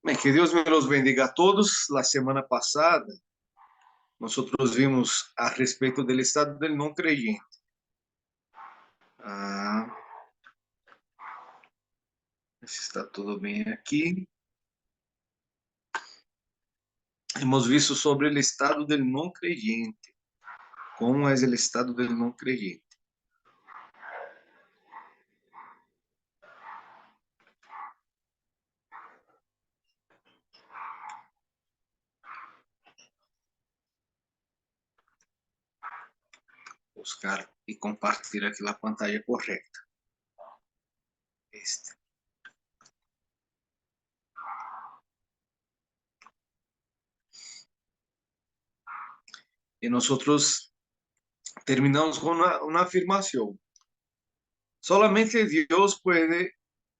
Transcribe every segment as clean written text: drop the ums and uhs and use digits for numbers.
Que Dios me los bendiga a todos. La semana pasada nosotros vimos a respecto del estado del no creyente. Ah, si está todo bien aquí. Hemos visto sobre el estado del no creyente. ¿Cómo es el estado del no creyente? Buscar y compartir aquí la pantalla correcta. Este. Y nosotros terminamos con una afirmación. Solamente Dios puede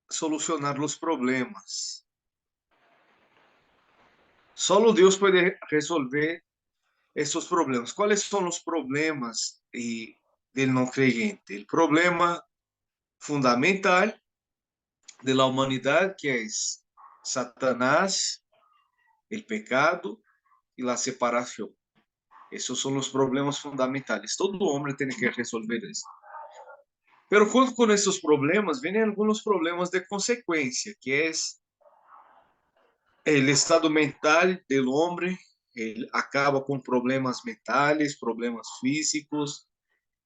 solucionar los problemas. Solo Dios puede resolver estos problemas. ¿Cuáles son los problemas del no creyente? El problema fundamental de la humanidad, que es Satanás, el pecado y la separación. Esos son los problemas fundamentales. Todo hombre tiene que resolver eso. Pero junto con estos problemas vienen algunos problemas de consecuencia, que es el estado mental del hombre. Él acaba con problemas mentales, problemas físicos,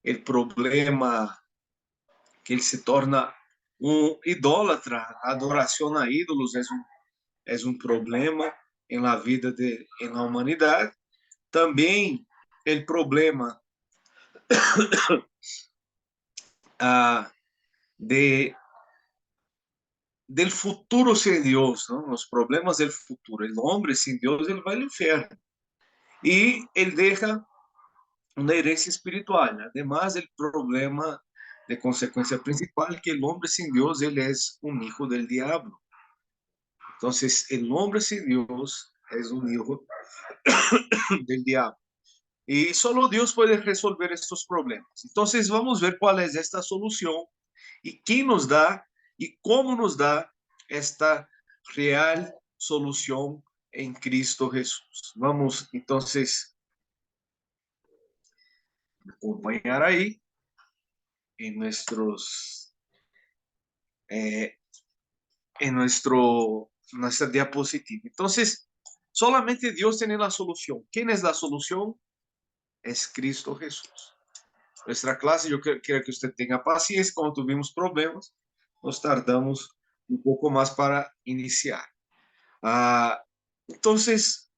el problema que ele se torna um idólatra. A adoração a ídolos é um problema em la vida em la humanidade. Também o problema de del futuro sem Deus, não? Os problemas del futuro. O homem sem Deus ele vai ao inferno e ele deixa uma herência espiritual. Además, o problema de consequência principal que o homem sem Deus ele é um hijo del diablo. Entonces, el hombre sin Dios es un hijo del diablo. Y solo Dios puede resolver estos problemas. Entonces, vamos a ver cuál es esta solución y quién nos da y cómo nos da esta real solución en Cristo Jesús. Vamos, entonces, acompañar ahí en eh, nuestra diapositiva. Entonces, solamente Dios tiene la solución. ¿Quién es la solución? Es Cristo Jesús. Nuestra clase, yo quiero que usted tenga paciencia. Cuando tuvimos problemas, nos tardamos un poco más para iniciar. Entonces,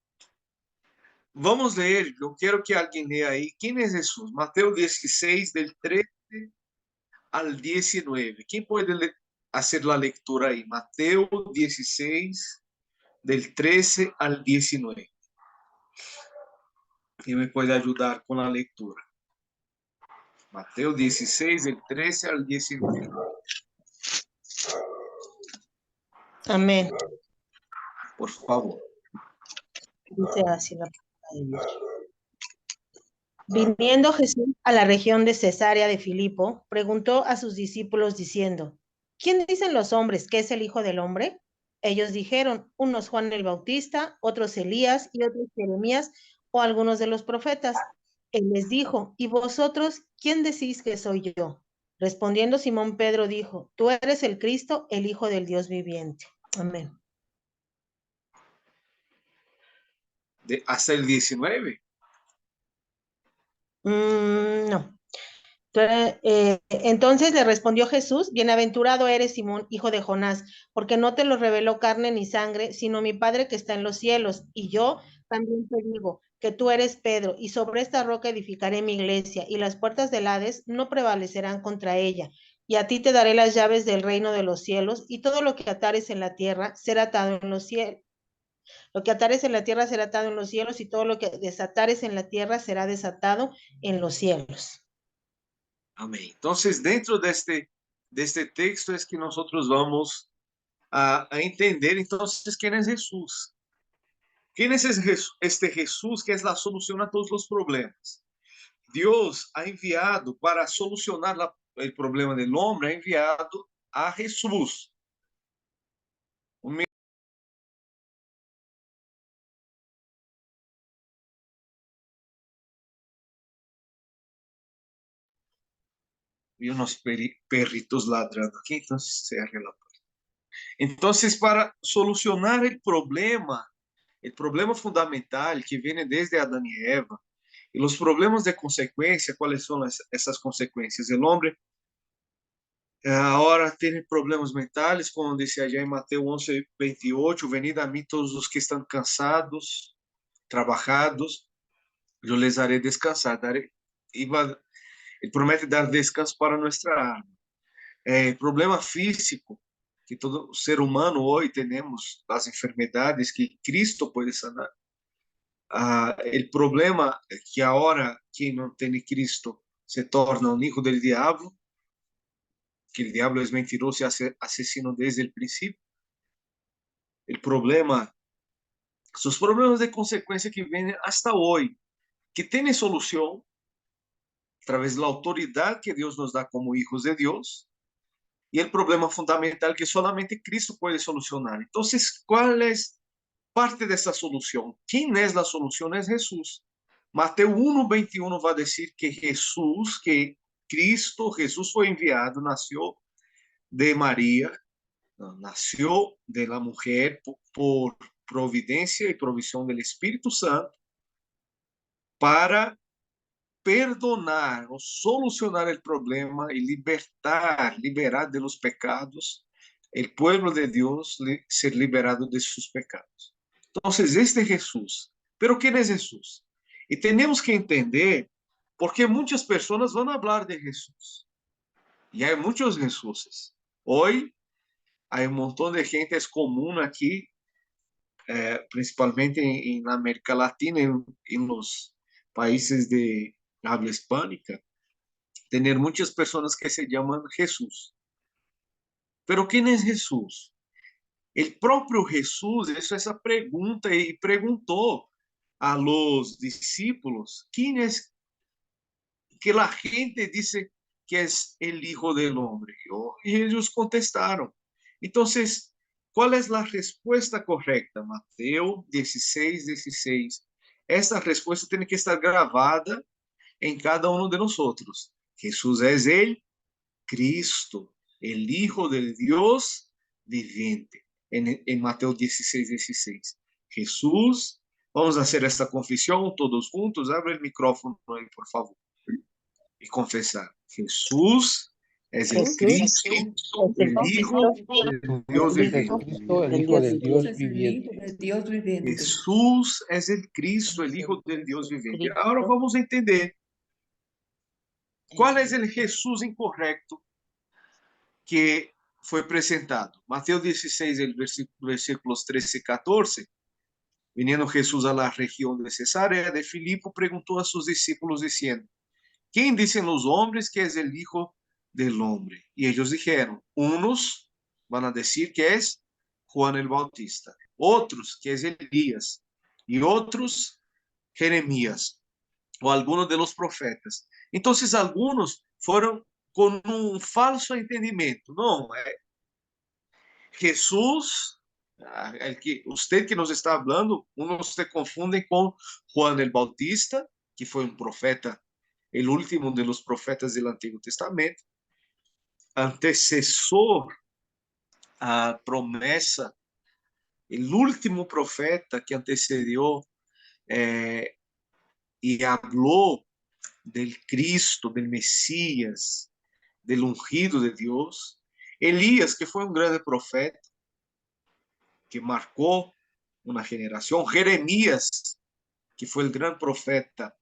vamos a leer. Yo quiero que alguien lea ahí. ¿Quién es Jesús? Mateo 16, del 13 al 19. ¿Quién puede hacer la lectura ahí? Mateo 16, del 13 al 19. ¿Quién me puede ayudar con la lectura? Mateo 16, del 13 al 19. Amén. Por favor. Dice así la palabra de Dios. Viniendo Jesús a la región de Cesarea de Filipo, preguntó a sus discípulos diciendo: ¿Quién dicen los hombres que es el Hijo del Hombre? Ellos dijeron, unos Juan el Bautista, otros Elías y otros Jeremías o algunos de los profetas. Él les dijo: ¿Y vosotros quién decís que soy yo? Respondiendo Simón Pedro dijo: Tú eres el Cristo, el Hijo del Dios viviente. Amén. Hasta el 19. No. Entonces le respondió Jesús: Bienaventurado eres, Simón, hijo de Jonás, porque no te lo reveló carne ni sangre, sino mi Padre que está en los cielos. Y yo también te digo que tú eres Pedro, y sobre esta roca edificaré mi iglesia, y las puertas del Hades no prevalecerán contra ella. Y a ti te daré las llaves del reino de los cielos, y todo lo que atares en la tierra será atado en los cielos. Lo que atares en la tierra será atado en los cielos, y todo lo que desatares en la tierra será desatado en los cielos. Amén. Entonces, dentro de este texto es que nosotros vamos a entender, entonces, quién es Jesús. ¿Quién es este Jesús que es la solución a todos los problemas? Dios ha enviado para solucionar el problema del hombre, ha enviado a Jesús. y unos perritos ladrando aquí, entonces cierre la puerta. Entonces, para solucionar el problema fundamental que viene desde Adán y Eva, y los problemas de consecuencia, ¿cuáles son esas consecuencias? El hombre ahora tiene problemas mentales, como dice allá en Mateo 11:28, venid a mí todos los que están cansados, trabajados, yo les haré descansar, Él promete dar descanso para nuestra alma. Problema físico, que todo ser humano hoy tenemos, las enfermedades que Cristo puede sanar. El problema que ahora quien no tiene Cristo se torna un hijo del diablo, que el diablo es mentiroso y asesino desde el principio. El problema, sus problemas de consecuencia que vienen hasta hoy, que tienen solución a través de la autoridad que Dios nos da como hijos de Dios, y el problema fundamental que solamente Cristo puede solucionar. Entonces, ¿cuál es parte de esa solución? ¿Quién es la solución? Es Jesús. Mateo 1:21 va a decir que Jesús, que Cristo, Jesús fue enviado, nació de María, nació de la mujer por providencia y provisión del Espíritu Santo para perdonar o solucionar el problema y liberar de los pecados, el pueblo de Dios ser liberado de sus pecados. Entonces, este es Jesús. Pero ¿quién es Jesús? Y tenemos que entender por qué muchas personas van a hablar de Jesús. Y hay muchos Jesuses. Hoy hay un montón de gente, es común aquí, principalmente en América Latina, en los países de habla hispánica, tener muchas personas que se llaman Jesús. Pero ¿quién es Jesús? El propio Jesús hizo esa pregunta y preguntó a los discípulos, ¿quién es que la gente dice que es el Hijo del Hombre? Y ellos contestaron. Entonces, ¿cuál es la respuesta correcta? Mateo 16:16. Esta respuesta tiene que estar grabada en cada uno de nosotros. Jesús es el Cristo, el Hijo del Dios viviente. En Mateo 16:16. Jesús, vamos a hacer esta confesión todos juntos. Abre el micrófono ahí, por favor, y confesar. Jesús es el Jesús Cristo, es el el Hijo Cristo, del Dios el Jesús es Hijo viviente. Cristo, el del Hijo Dios del viviente. Dios Jesús es el Hijo viviente. del Dios viviente. Jesús es el Cristo, el Hijo del Dios viviente. Ahora vamos a entender cuál es el Jesús incorrecto que foi apresentado. Mateus 16, versículos 13 e 14. Viniendo Jesús a la región de Cesarea de Filipo, preguntó a sus discípulos diciendo, ¿quién dicen los hombres que es el Hijo del Hombre? Y ellos dijeron, unos van a decir que es Juan el Bautista, otros que es Elías, y otros Jeremías, o algunos de los profetas. Entonces algunos fueron con un falso entendimiento. No, Jesús, el que usted que nos está hablando, unos se confunden con Juan el Bautista, que fue un profeta, el último de los profetas del Antiguo Testamento, antecesor a promesa, el último profeta que antecedió y habló del Cristo, del Mesías, del ungido de Dios. Elías, que fue un grande profeta, que marcó una generación. Jeremías, que fue el gran profeta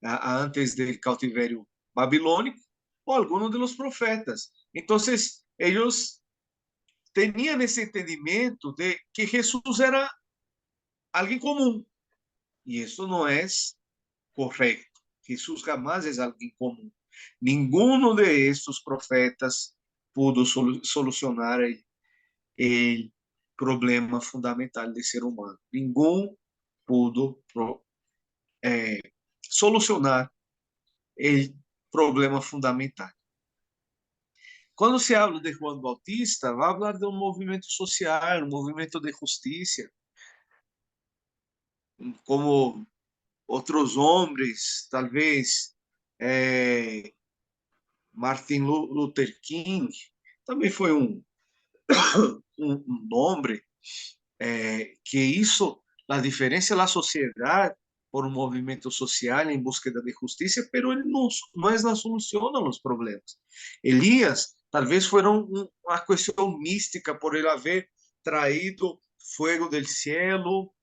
antes del cautiverio babilónico, o algunos de los profetas. Entonces, ellos tenían ese entendimiento de que Jesús era alguien común, y eso no es correcto. Jesús jamás es alguien común. Ninguno de estos profetas pudo solucionar el problema fundamental del ser humano. Ninguno pudo solucionar el problema fundamental. Quando se habla de Juan Bautista, vai falar de um movimento social, um movimento de justiça, como outros homens, talvez Martin Luther King também foi um homem que hizo a diferença na sociedade por um movimento social em búsqueda de justiça, pero ele não é a solução aos problemas. Elías talvez fuera uma questão mística por ele haver traído fogo del cielo,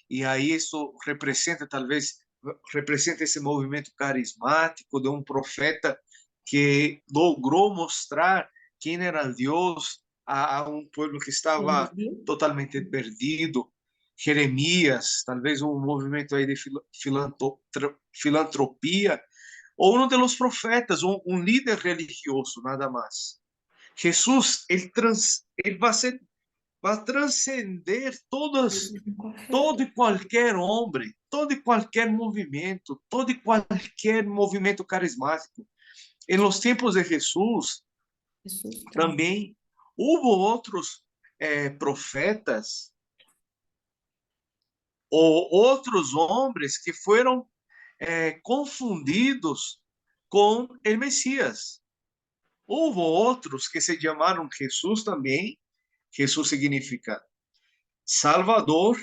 e aí isso representa talvez representa esse movimento carismático de um profeta que logrou mostrar quem era Deus a um povo que estava totalmente perdido. Jeremias, talvez um movimento aí de filantropia, ou um dos profetas, um líder religioso, nada mais. Jesus, ele vai transcender todo e qualquer homem, todo e qualquer movimento carismático. Em los tempos de Jesus, também houve outros profetas ou outros homens que foram confundidos com o Messias. Houve outros que se chamaram Jesus também. Jesus significa Salvador.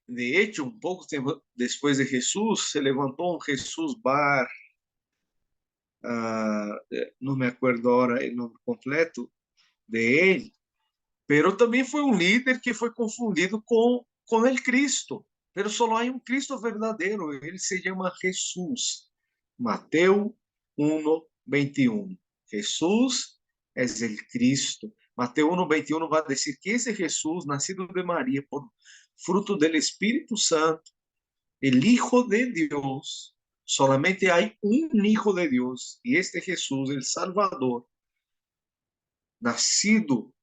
De hecho, um pouco tempo depois de Jesus, se levantou um Jesus Bar, não me acuerdo agora o nome completo de ele, pero também foi um líder que foi confundido com o Cristo. Pero só há um Cristo verdadeiro, ele se chama Jesus. Mateus 1:21. Jesus é o Cristo. Mateus 1:21 vai dizer que esse Jesus, nascido de Maria, por fruto do Espírito Santo, el Hijo de Dios, solamente hay un Hijo de Dios, y este Jesús, el Salvador, nacido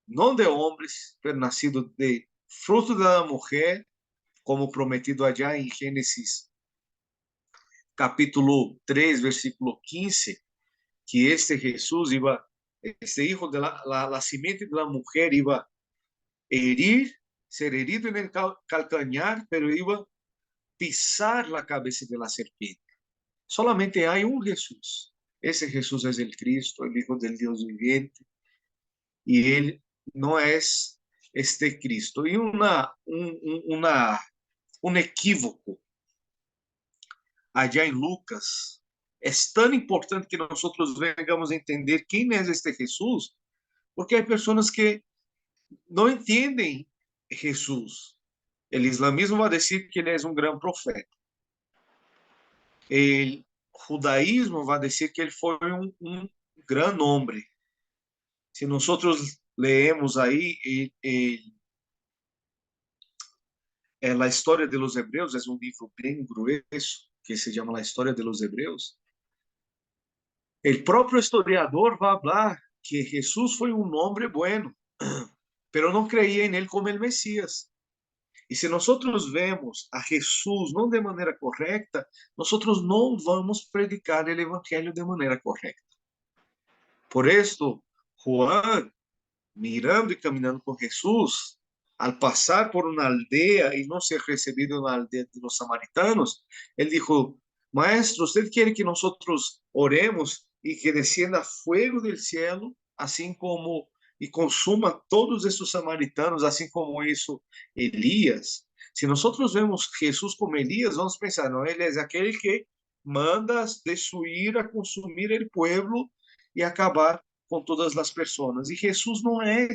no de hombres, pero nacido de fruto de la mujer, como prometido allá en Génesis capítulo 3, versículo 15, que este Jesús iba, este hijo de la simiente de la mujer iba a ser herido en el calcañar, pero iba pisar la cabeza de la serpiente. Solamente hay un Jesús. Ese Jesús es el Cristo, el Hijo del Dios viviente, y él no es este Cristo. Y un equívoco allá en Lucas es tan importante que nosotros vengamos a entender quién es este Jesús, porque hay personas que no entienden Jesús. El islamismo va a decir que él es un gran profeta. El judaísmo vai dizer que ele foi um grande homem. Se nós leemos aí a história de los Hebreus, é um livro bem grueso que se chama A História de los Hebreus. O próprio historiador vai falar que Jesus foi um homem bueno, pero não creía em ele como el Messias. E se nós vemos a Jesus não de maneira correta, nós não vamos predicar o evangelho de maneira correta. Por isso, Juan, mirando e caminhando com Jesus, al passar por uma aldeia e não ser recebido na aldeia de los samaritanos, ele dijo: Maestro, ¿usted quiere que nós oremos e que descienda fuego del cielo, assim como e consuma todos esses samaritanos, assim como isso Elias? Se nós vemos Jesus como Elias, vamos pensar, não, ele é aquele que manda destruir, a consumir o povo e acabar com todas as pessoas. E Jesus não é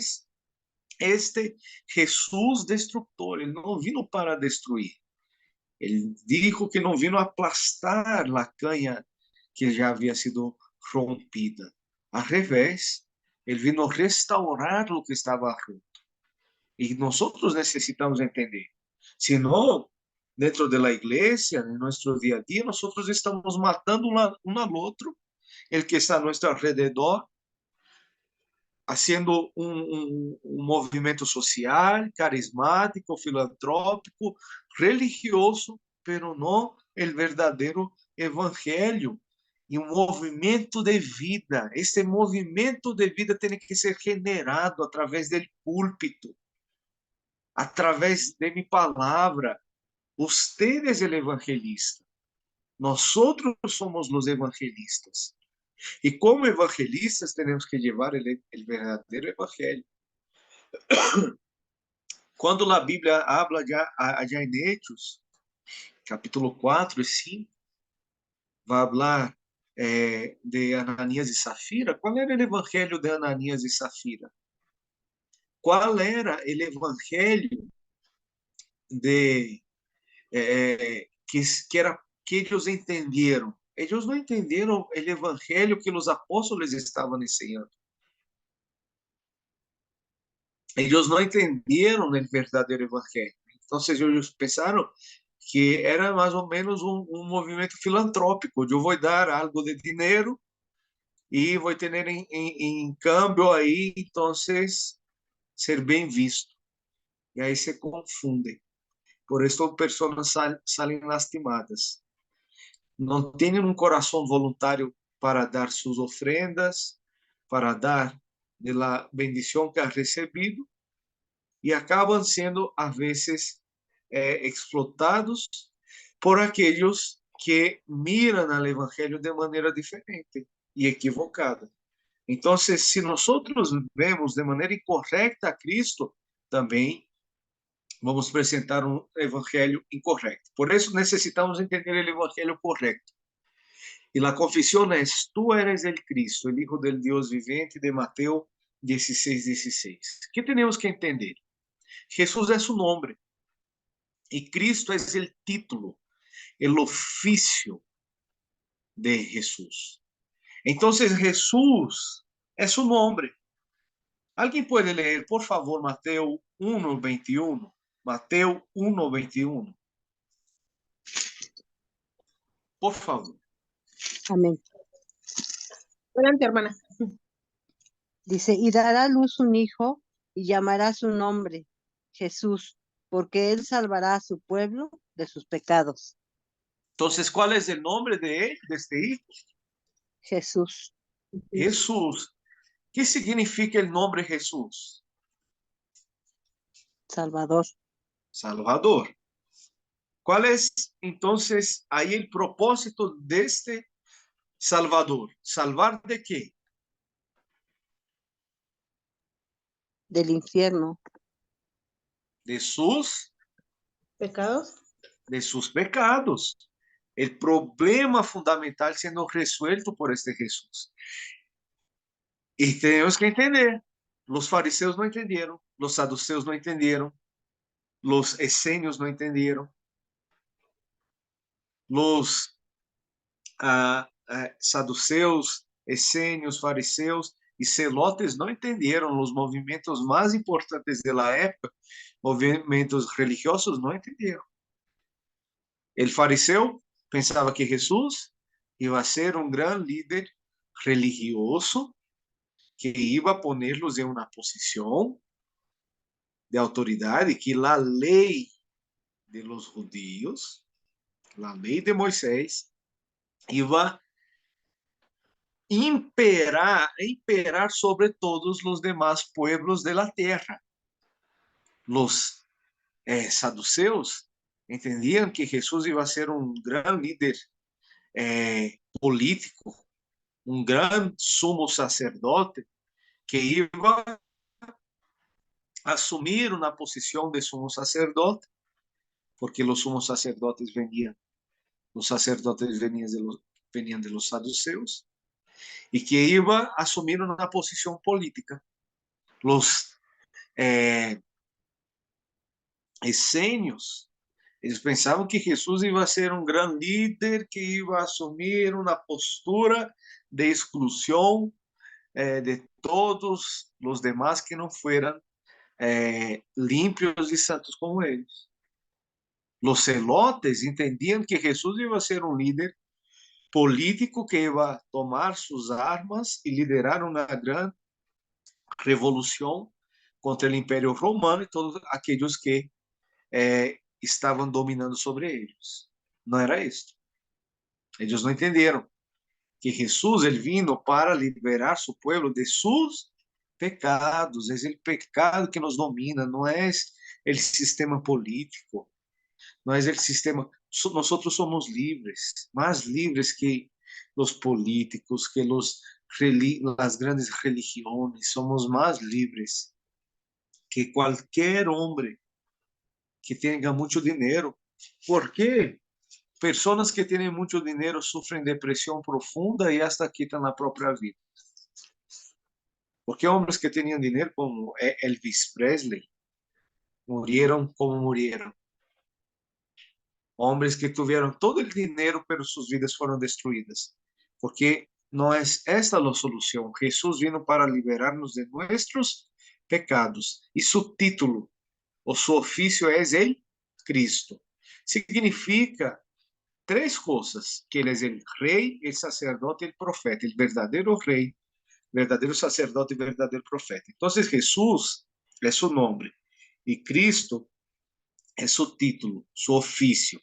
este Jesus destructor, ele não vino para destruir. Ele dijo que não vino aplastar a canha que já havia sido rompida. Ao revés, ele vino restaurar o que estava roto. E nós necessitamos entender. Se não, dentro da igreja, em nosso dia a dia, nós estamos matando um ao outro, el que está a nosso alrededor, haciendo un movimiento social, carismático, filantrópico, religioso, pero no el verdadero evangelio. E um movimento de vida. Este movimento de vida tem que ser generado através do púlpito, através de minha palavra. Você é o evangelista. Nosotros somos los evangelistas. Y como evangelistas tenemos que llevar el verdadero evangelio. Quando a Bíblia habla já em Hechos, capítulo 4 e 5, vai falar de Ananias e Safira. Qual era o evangelho de Ananias e Safira? Qual era o evangelho de que era que eles entenderam? Eles não entenderam o evangelho que os apóstolos estavam ensinando. Eles não entenderam o verdadeiro evangelho. Então, eles pensaram que era mais ou menos um movimento filantrópico. Eu vou dar algo de dinheiro e vou ter em câmbio aí, então, ser bem visto. E aí se confundem. Por isso, pessoas saem lastimadas. Não têm um coração voluntário para dar suas ofrendas, para dar de la bendição que ha recebido, e acabam sendo, às vezes, explotados por aqueles que miram ao evangelho de maneira diferente e equivocada. Então, se nós vemos de maneira incorreta a Cristo, também vamos apresentar um evangelho incorreto. Por isso, necessitamos entender o evangelho correto. E a confissão é: Tu eres el Cristo, o Hijo del Deus vivente, de Mateus 16:16. O que temos que entender? Jesús é su nombre y Cristo es el título, el oficio de Jesús. Entonces Jesús es su nombre. ¿Alguien puede leer, por favor, Mateo 1:21? Mateo 1:21. Por favor. Amén. Adelante, hermana. Dice, y dará a luz un hijo y llamará su nombre Jesús, porque él salvará a su pueblo de sus pecados. Entonces, ¿cuál es el nombre de él, de este hijo? Jesús. Jesús. ¿Qué significa el nombre Jesús? Salvador. Salvador. ¿Cuál es entonces ahí el propósito de este Salvador? ¿Salvar de qué? Del infierno. De sus ¿Pecados? De sus pecados. El problema fundamental siendo resuelto por este Jesús. Y tenemos que entender, los fariseos no entendieron, los saduceos no entendieron, los esenios no entendieron, los saduceos, esenios, fariseos y celotes no entendieron los movimientos más importantes de la época, movimientos religiosos no entendieron. El fariseo pensaba que Jesús iba a ser un gran líder religioso que iba a ponerlos en una posición de autoridad y que la ley de los judíos, la ley de Moisés, iba a imperar sobre todos los demás pueblos de la tierra. Los saduceos entendían que Jesús iba a ser un gran líder político, un gran sumo sacerdote que iba a asumir una posición de sumo sacerdote, porque los sumos sacerdotes venían de los saduceos, y que iba a asumir una posición política. Los esenios, eles pensavam que Jesus iba a ser um grande líder que iba a assumir uma postura de exclusão de todos os demás que não fueran limpios e santos como eles. Los celotes entendiam que Jesus iba a ser um líder político que iba a tomar suas armas e liderar uma grande revolução contra o Império Romano e todos aqueles que estavam dominando sobre eles. Não era isso. Eles não entenderam que Jesus ele vino para liberar seu povo de seus pecados. É o pecado que nos domina, não é o sistema político, não é o sistema nosotros somos libres, más libres que los políticos, que las grandes religiones. Somos más libres que cualquier hombre que tenga mucho dinero. ¿Por qué? Personas que tienen mucho dinero sufren depresión profunda y hasta quitan la propia vida. Porque hombres que tenían dinero como Elvis Presley murieron como murieron. Hombres que tuvieron todo el dinero, pero sus vidas fueron destruidas. Porque no es esta la solución. Jesús vino para liberarnos de nuestros pecados. Y su título o su oficio es el Cristo. Significa tres cosas: que Él es el rey, el sacerdote, el profeta, el verdadero rey, verdadero sacerdote y verdadero profeta. Entonces Jesús es su nombre y Cristo es su título, su oficio,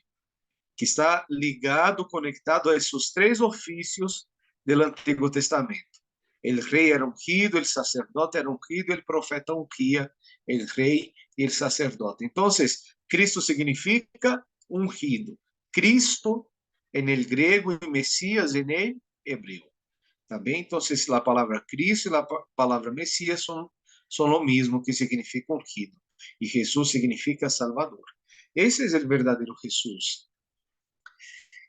que está ligado, conectado a esos tres oficios del Antiguo Testamento. El rey era ungido, el sacerdote era ungido, el profeta ungía el rey y el sacerdote. Entonces, Cristo significa ungido. Cristo en el griego y Mesías en el hebreo. También, entonces, la palabra Cristo y la palabra Mesías son lo mismo, que significa ungido. Y Jesús significa Salvador. Ese es el verdadero Jesús.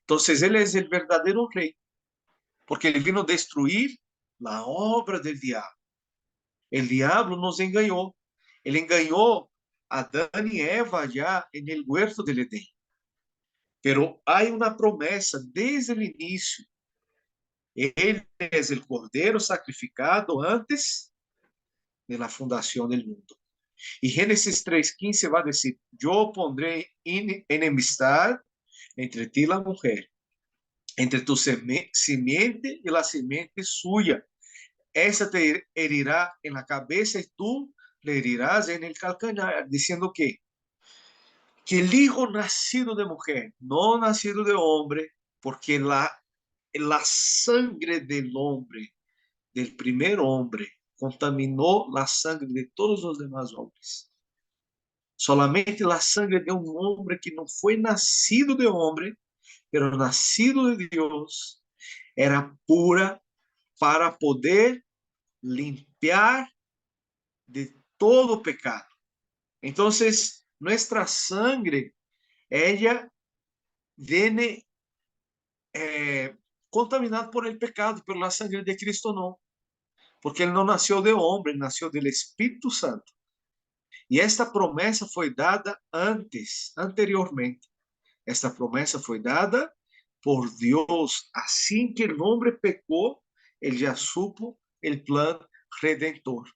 Entonces, Él es el verdadero rey, porque Él vino a destruir la obra del diablo. El diablo nos engañó. Él engañó a Adán y Eva ya en el huerto del Edén. Pero hay una promesa desde el inicio. Él es el cordero sacrificado antes de la fundación del mundo. Y Génesis 3:15 va a decir: yo pondré enemistad entre ti y la mujer, entre tu simiente y la simiente suya. Esa te herirá en la cabeza y tú le herirás en el calcañar, diciendo que el hijo nacido de mujer, no nacido de hombre, porque la sangre del hombre, del primer hombre, contaminó la sangre de todos los demás hombres. Solamente la sangre de un hombre que no fue nacido de hombre, pero nacido de Dios, era pura para poder limpiar de todo pecado. Entonces, nuestra sangre, ella viene contaminada por el pecado, pero la sangre de Cristo no, porque Él no nació de hombre, nació del Espíritu Santo. Y esta promesa fue dada anteriormente. Esta promesa fue dada por Dios. Así que el hombre pecó, Él ya supo el plan redentor.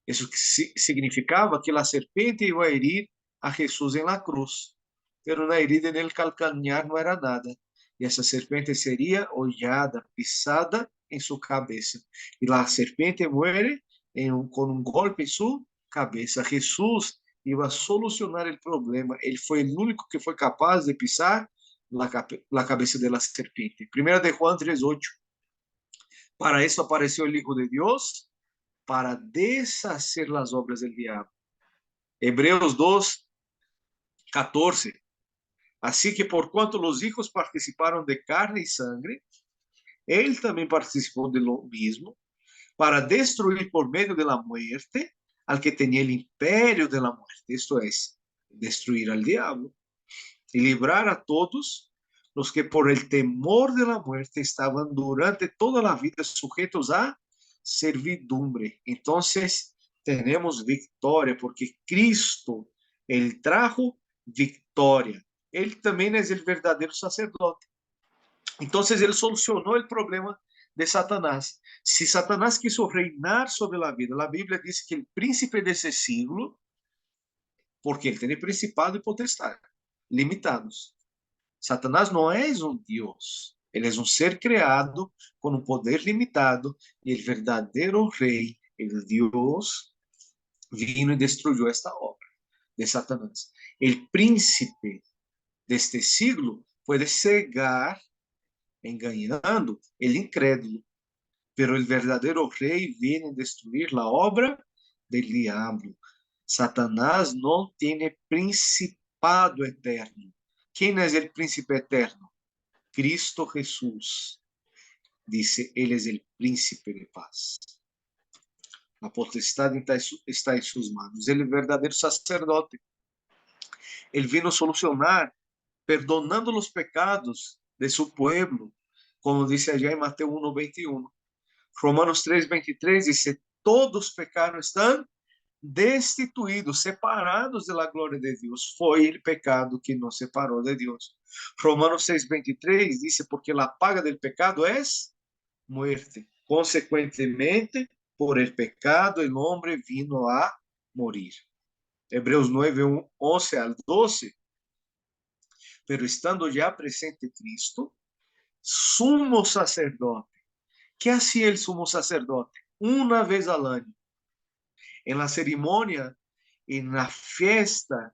Eso significaba que la serpiente iba a herir a Jesús en la cruz, pero una herida en el calcañar no era nada. Y esa serpiente sería hollada, pisada en su cabeza. Y la serpiente muere con un golpe en su cabeza. Jesús iba a solucionar el problema. Él fue el único que fue capaz de pisar la cabeza de la serpiente. Primera de Juan 3:8. Para eso apareció el Hijo de Dios, para deshacer las obras del diablo. Hebreos 2:14. Así que por cuanto los hijos participaron de carne y sangre, Él también participó de lo mismo, para destruir por medio de la muerte al que tenía el imperio de la muerte, esto es, destruir al diablo, y librar a todos los que por el temor de la muerte estaban durante toda la vida sujetos a servidumbre. Entonces tenemos victoria, porque Cristo, Él trajo victoria. Él también es el verdadero sacerdote. Entonces Él solucionó el problema de Satanás. Si Satanás quiso reinar sobre la vida, la Biblia dice que el príncipe de ese siglo, porque él tiene principado y potestad limitados. Satanás no es un Dios, ele é um ser criado com um poder limitado, e o verdadeiro rei, o Deus, vino e destruiu esta obra de Satanás. O príncipe deste siglo pode cegar, enganando el incrédulo, pero o verdadeiro rei viene destruir a obra del diablo. Satanás não tem principado eterno. ¿Quién es el príncipe eterno? Cristo Jesús. Dice, Él es el príncipe de paz. La potestad está en sus manos. Él es el verdadero sacerdote. Él vino a solucionar, perdonando los pecados de su pueblo, como dice allá en Mateo 1:21. Romanos 3:23 dice, todos pecaron, están destituídos, separados de la gloria de Dios. Foi el pecado que nos separou de Deus. Romanos 6:23 dice, porque la paga del pecado es muerte. Consequentemente, por el pecado el hombre vino a morir. Hebreus 9:11 al 12. Pero estando ya presente Cristo, sumo sacerdote. ¿Qué hacía el sumo sacerdote? Una vez al año, en la ceremonia, en la fiesta,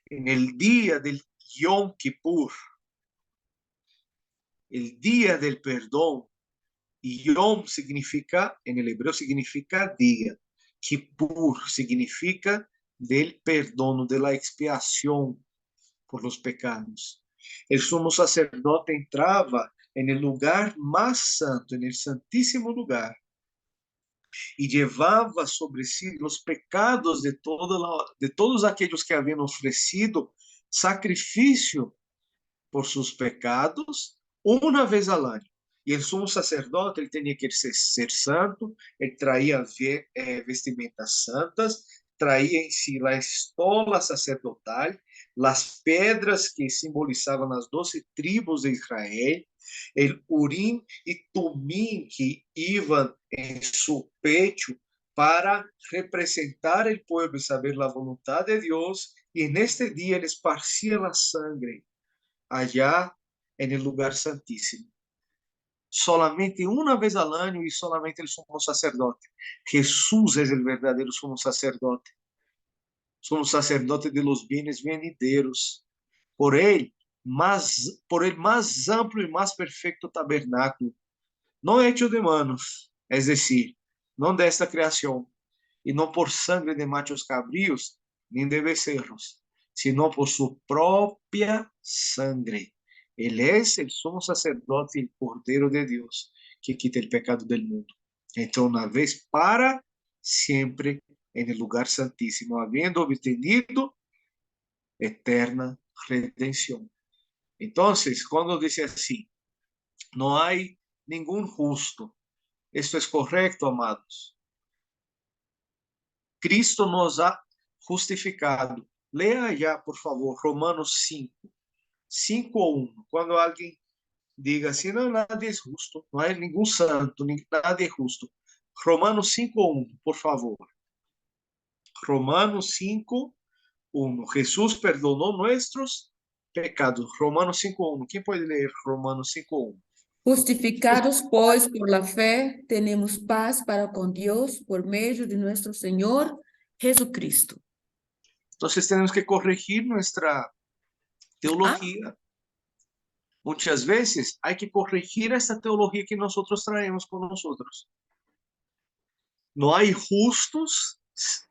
en el día del Yom Kippur, el día del perdón. Y Yom significa, en el hebreo significa día. Kippur significa del perdón, de la expiación por los pecados. El sumo sacerdote entraba en el lugar más santo, en el santísimo lugar, y llevaba sobre sí los pecados de todos aquellos que habían ofrecido sacrificio por sus pecados una vez al año. Y el sumo sacerdote, él tenía que ser santo, él traía vestimentas santas, traía en sí la estola sacerdotal, las pedras que simbolizaban las 12 tribus de Israel, el Urim y Tumim que iban en su pecho para representar el pueblo y saber la voluntad de Dios. Y en este día él esparcía la sangre allá en el lugar santísimo. Solamente una vez al año y solamente el sumo sacerdote. Jesús es el verdadero sumo sacerdote de los bienes venideros. Por el más amplio y más perfecto tabernáculo, no hecho de manos, es decir, no de esta creación, y no por sangre de machos cabríos ni de becerros, sino por su propia sangre. Él es el sumo sacerdote y el Cordero de Dios que quita el pecado del mundo. Entró una vez para siempre en el lugar santísimo, habiendo obtenido eterna redención. Entonces, cuando dice así, no hay ningún justo. Esto es correcto, amados. Cristo nos ha justificado. Lea ya, por favor, Romanos 5:1. Cuando alguien diga assim, não, nadie es justo, no hay ningún santo, nadie es justo. Romanos 5:1, por favor. Romanos 5:1. Jesús perdonó nuestros pecados. Romanos 5:1. ¿Quién puede leer Romanos 5:1? Justificados, pues, por la fe, tenemos paz para con Dios por medio de nuestro Señor Jesucristo. Entonces tenemos que corregir nuestra teología. Muchas veces hay que corregir esta teología que nosotros traemos con nosotros. No hay justos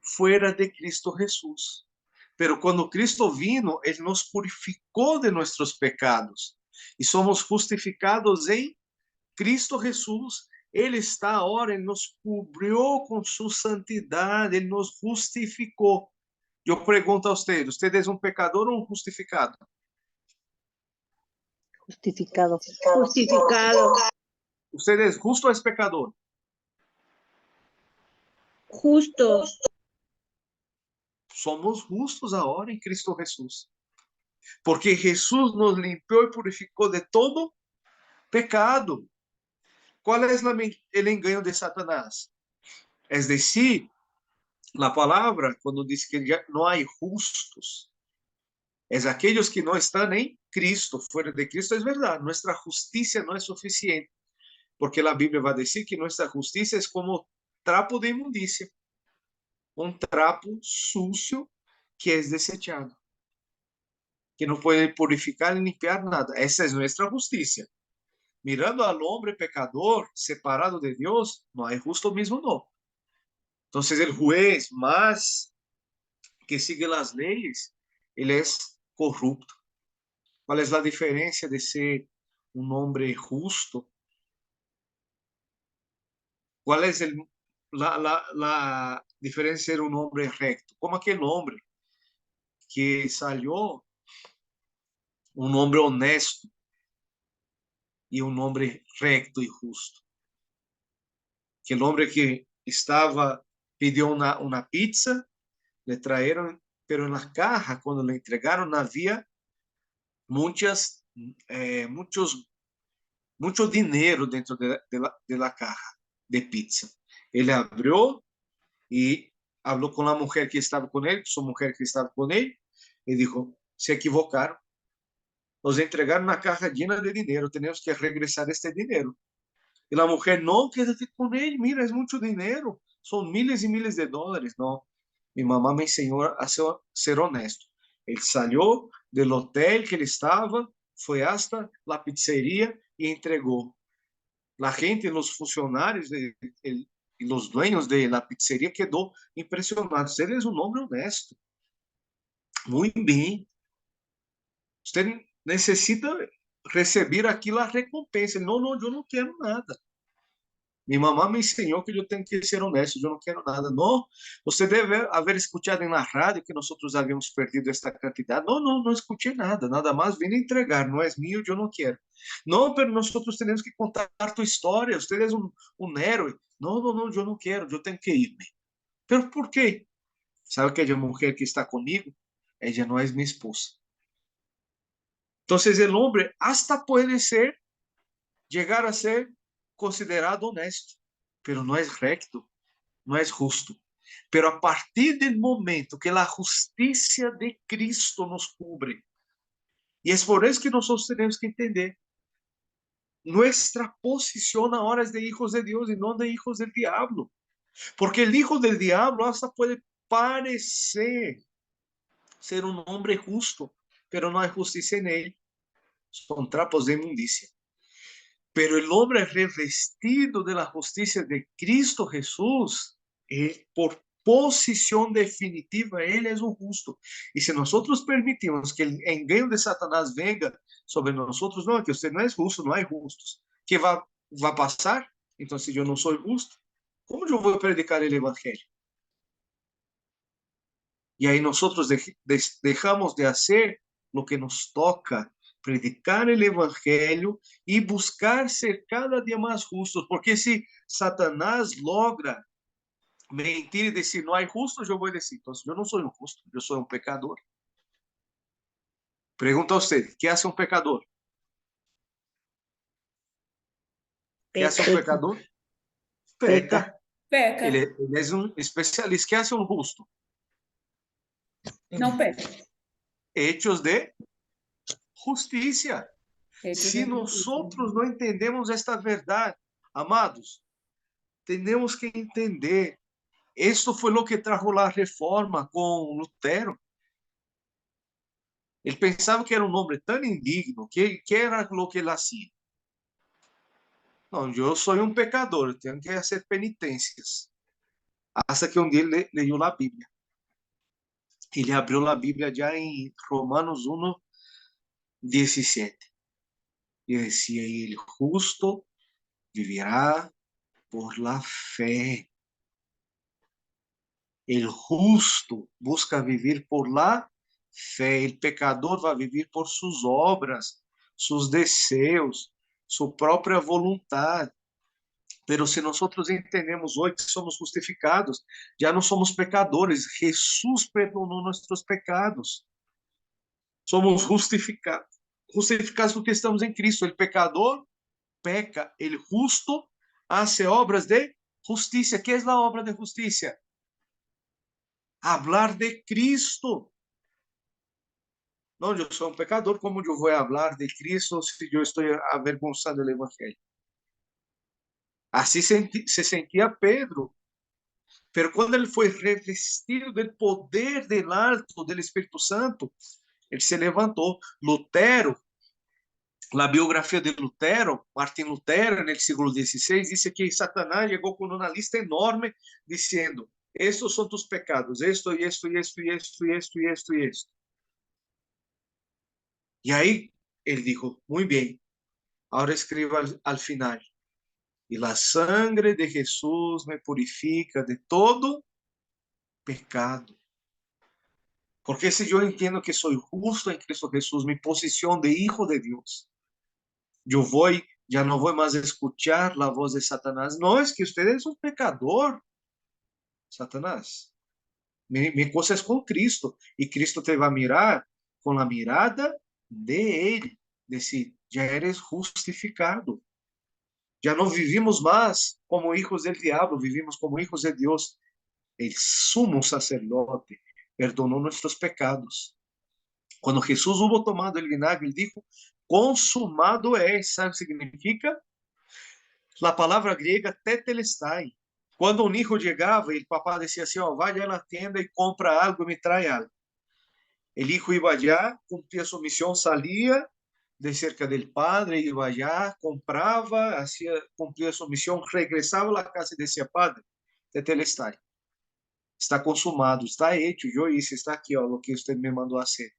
fuera de Cristo Jesús. Pero cuando Cristo vino, Él nos purificó de nuestros pecados. Y somos justificados en Cristo Jesús. Él está ahora, Él nos cubrió con su santidad, Él nos justificó. Yo pregunto a usted, ¿usted es un pecador o un justificado? Justificado. Justificado. ¿Usted es justo o es pecador? Justo. Somos justos ahora en Cristo Jesús. Porque Jesús nos limpió y purificó de todo pecado. ¿Cuál es el engaño de Satanás? Es decir, la palabra cuando dice que ya no hay justos, es aquellos que no están en Cristo, fuera de Cristo. Es verdad, nuestra justicia no es suficiente, porque la Biblia va a decir que nuestra justicia es como trapo de inmundicia, un trapo sucio que es desechado, que no puede purificar ni limpiar nada. Esa es nuestra justicia. Mirando al hombre pecador, separado de Dios, no hay justo mismo, no. Entonces el juez más que sigue las leyes, él es corrupto. ¿Cuál es la diferencia de ser un hombre justo? ¿Cuál es la diferencia de ser un hombre recto? Como aquel hombre que salió, un hombre honesto y un hombre recto y justo. Aquel hombre que pidió una pizza, le trajeron, pero en la caja, cuando le entregaron, había muchos mucho dinero dentro de la caja de pizza. Ele abrió y habló con la mujer que estaba con él, su mujer que estaba con él, y dijo, se equivocaron. Nos entregaron una caja llena de dinero, tenemos que regresar este dinero. Y la mujer, no, quédate con él, mira, es mucho dinero, son miles y miles de dólares. No, mi mamá me enseñó a ser honesto. Él salió del hotel que él estaba, fue hasta la pizzería y entregó. La gente, los funcionarios y los dueños de la pizzería quedó impresionados. Él es un hombre honesto. Muy bien. Usted necesita recibir aquí la recompensa. No, no, yo no quiero nada. Mi mamá me enseñó que yo tengo que ser honesto, yo no quiero nada. No, usted debe haber escuchado en la radio que nosotros habíamos perdido esta cantidad. No, no, no escuché nada, nada más vine a entregar, no es mío, yo no quiero. No, pero nosotros tenemos que contar tu historia, usted es un héroe. No, no, no, yo no quiero, yo tengo que irme. ¿Pero por qué? ¿Sabe que aquella mujer que está conmigo? Ella no es mi esposa. Entonces el hombre hasta puede ser, llegar a ser considerado honesto, pero no es recto, no es justo. Pero a partir del momento que la justicia de Cristo nos cubre, y es por eso que nosotros tenemos que entender nuestra posición ahora es de hijos de Dios y no de hijos del diablo. Porque el hijo del diablo hasta puede parecer ser un hombre justo, pero no hay justicia en él. Son trapos de inmundicia. Pero el hombre revestido de la justicia de Cristo Jesús, por posición definitiva, él es un justo. Y si nosotros permitimos que el engaño de Satanás venga sobre nosotros, no, que usted no es justo, no hay justos. ¿Qué va a pasar? Entonces yo no soy justo. ¿Cómo yo voy a predicar el evangelio? Y ahí nosotros dejamos de hacer lo que nos toca, predicar el evangelio y buscar ser cada día más justos, porque si Satanás logra mentir y decir no hay justos, yo voy a decir, entonces yo no soy un justo, yo soy un pecador. Pregunta a usted, ¿qué hace un pecador? ¿Qué hace un pecador? Peca. Peca, Él es un especialista. ¿Qué hace un justo? no peca. Hechos de justicia. Hechos Si de justicia. nosotros no entendemos esta verdad, amados, tenemos que entender. Esto fue lo que trajo la reforma con Lutero. Él pensaba que era un hombre tan indigno, que era lo que él hacía. No, yo soy un pecador, tengo que hacer penitencias. Hasta que un día leyó la Biblia. Ele abriu a Bíblia já em Romanos 1:17. E decía, el justo vivirá por la fe. El justo busca vivir por la fe. El pecador va a vivir por sus obras, sus deseos, su própria voluntad. Pero se nosotros entendemos hoje que somos justificados, já não somos pecadores. Jesús perdonou nossos pecados. Somos justificados. Justificados porque estamos em Cristo. El pecador peca, el justo hace obras de justicia. ¿Qué es la obra de justicia? Hablar de Cristo. No, yo soy un pecador, ¿cómo yo voy a hablar de Cristo si yo estoy avergonzado del Evangelio? Así se sentía Pedro. Pero cuando ele foi revestido del poder del alto, del Espírito Santo, ele se levantou. Lutero, a biografia de Lutero, Martin Lutero, no século XVI, disse que Satanás chegou com uma lista enorme, dizendo: estes são tus pecados, esto, e esto, e esto, e esto, e esto, e esto, e esto. E aí, él dijo, muy bien, ahora escriba al final. Y la sangre de Jesús me purifica de todo pecado. Porque si yo entiendo que soy justo en Cristo Jesús, mi posición de hijo de Dios, yo ya no voy más a escuchar la voz de Satanás. No, es que usted es un pecador, Satanás. Mi cosa es con Cristo. Y Cristo te va a mirar con la mirada de Él. Decir, ya eres justificado. Ya no vivimos más como hijos del diablo, vivimos como hijos de Dios. El sumo sacerdote perdonó nuestros pecados. Cuando Jesús hubo tomado el vinagre, él dijo, consumado es. ¿Sabe qué significa? La palabra griega tetelestai. Cuando un hijo llegaba y el papá decía así, vaya a la tienda y compra algo y me trae algo. El hijo iba allá, cumplía su misión, salía de cerca del padre, iba allá, compraba, cumplía su misión, regresaba a la casa y decía, padre, tetelestai. Está consumado, está hecho, yo hice, está aquí lo que usted me mandó a hacer.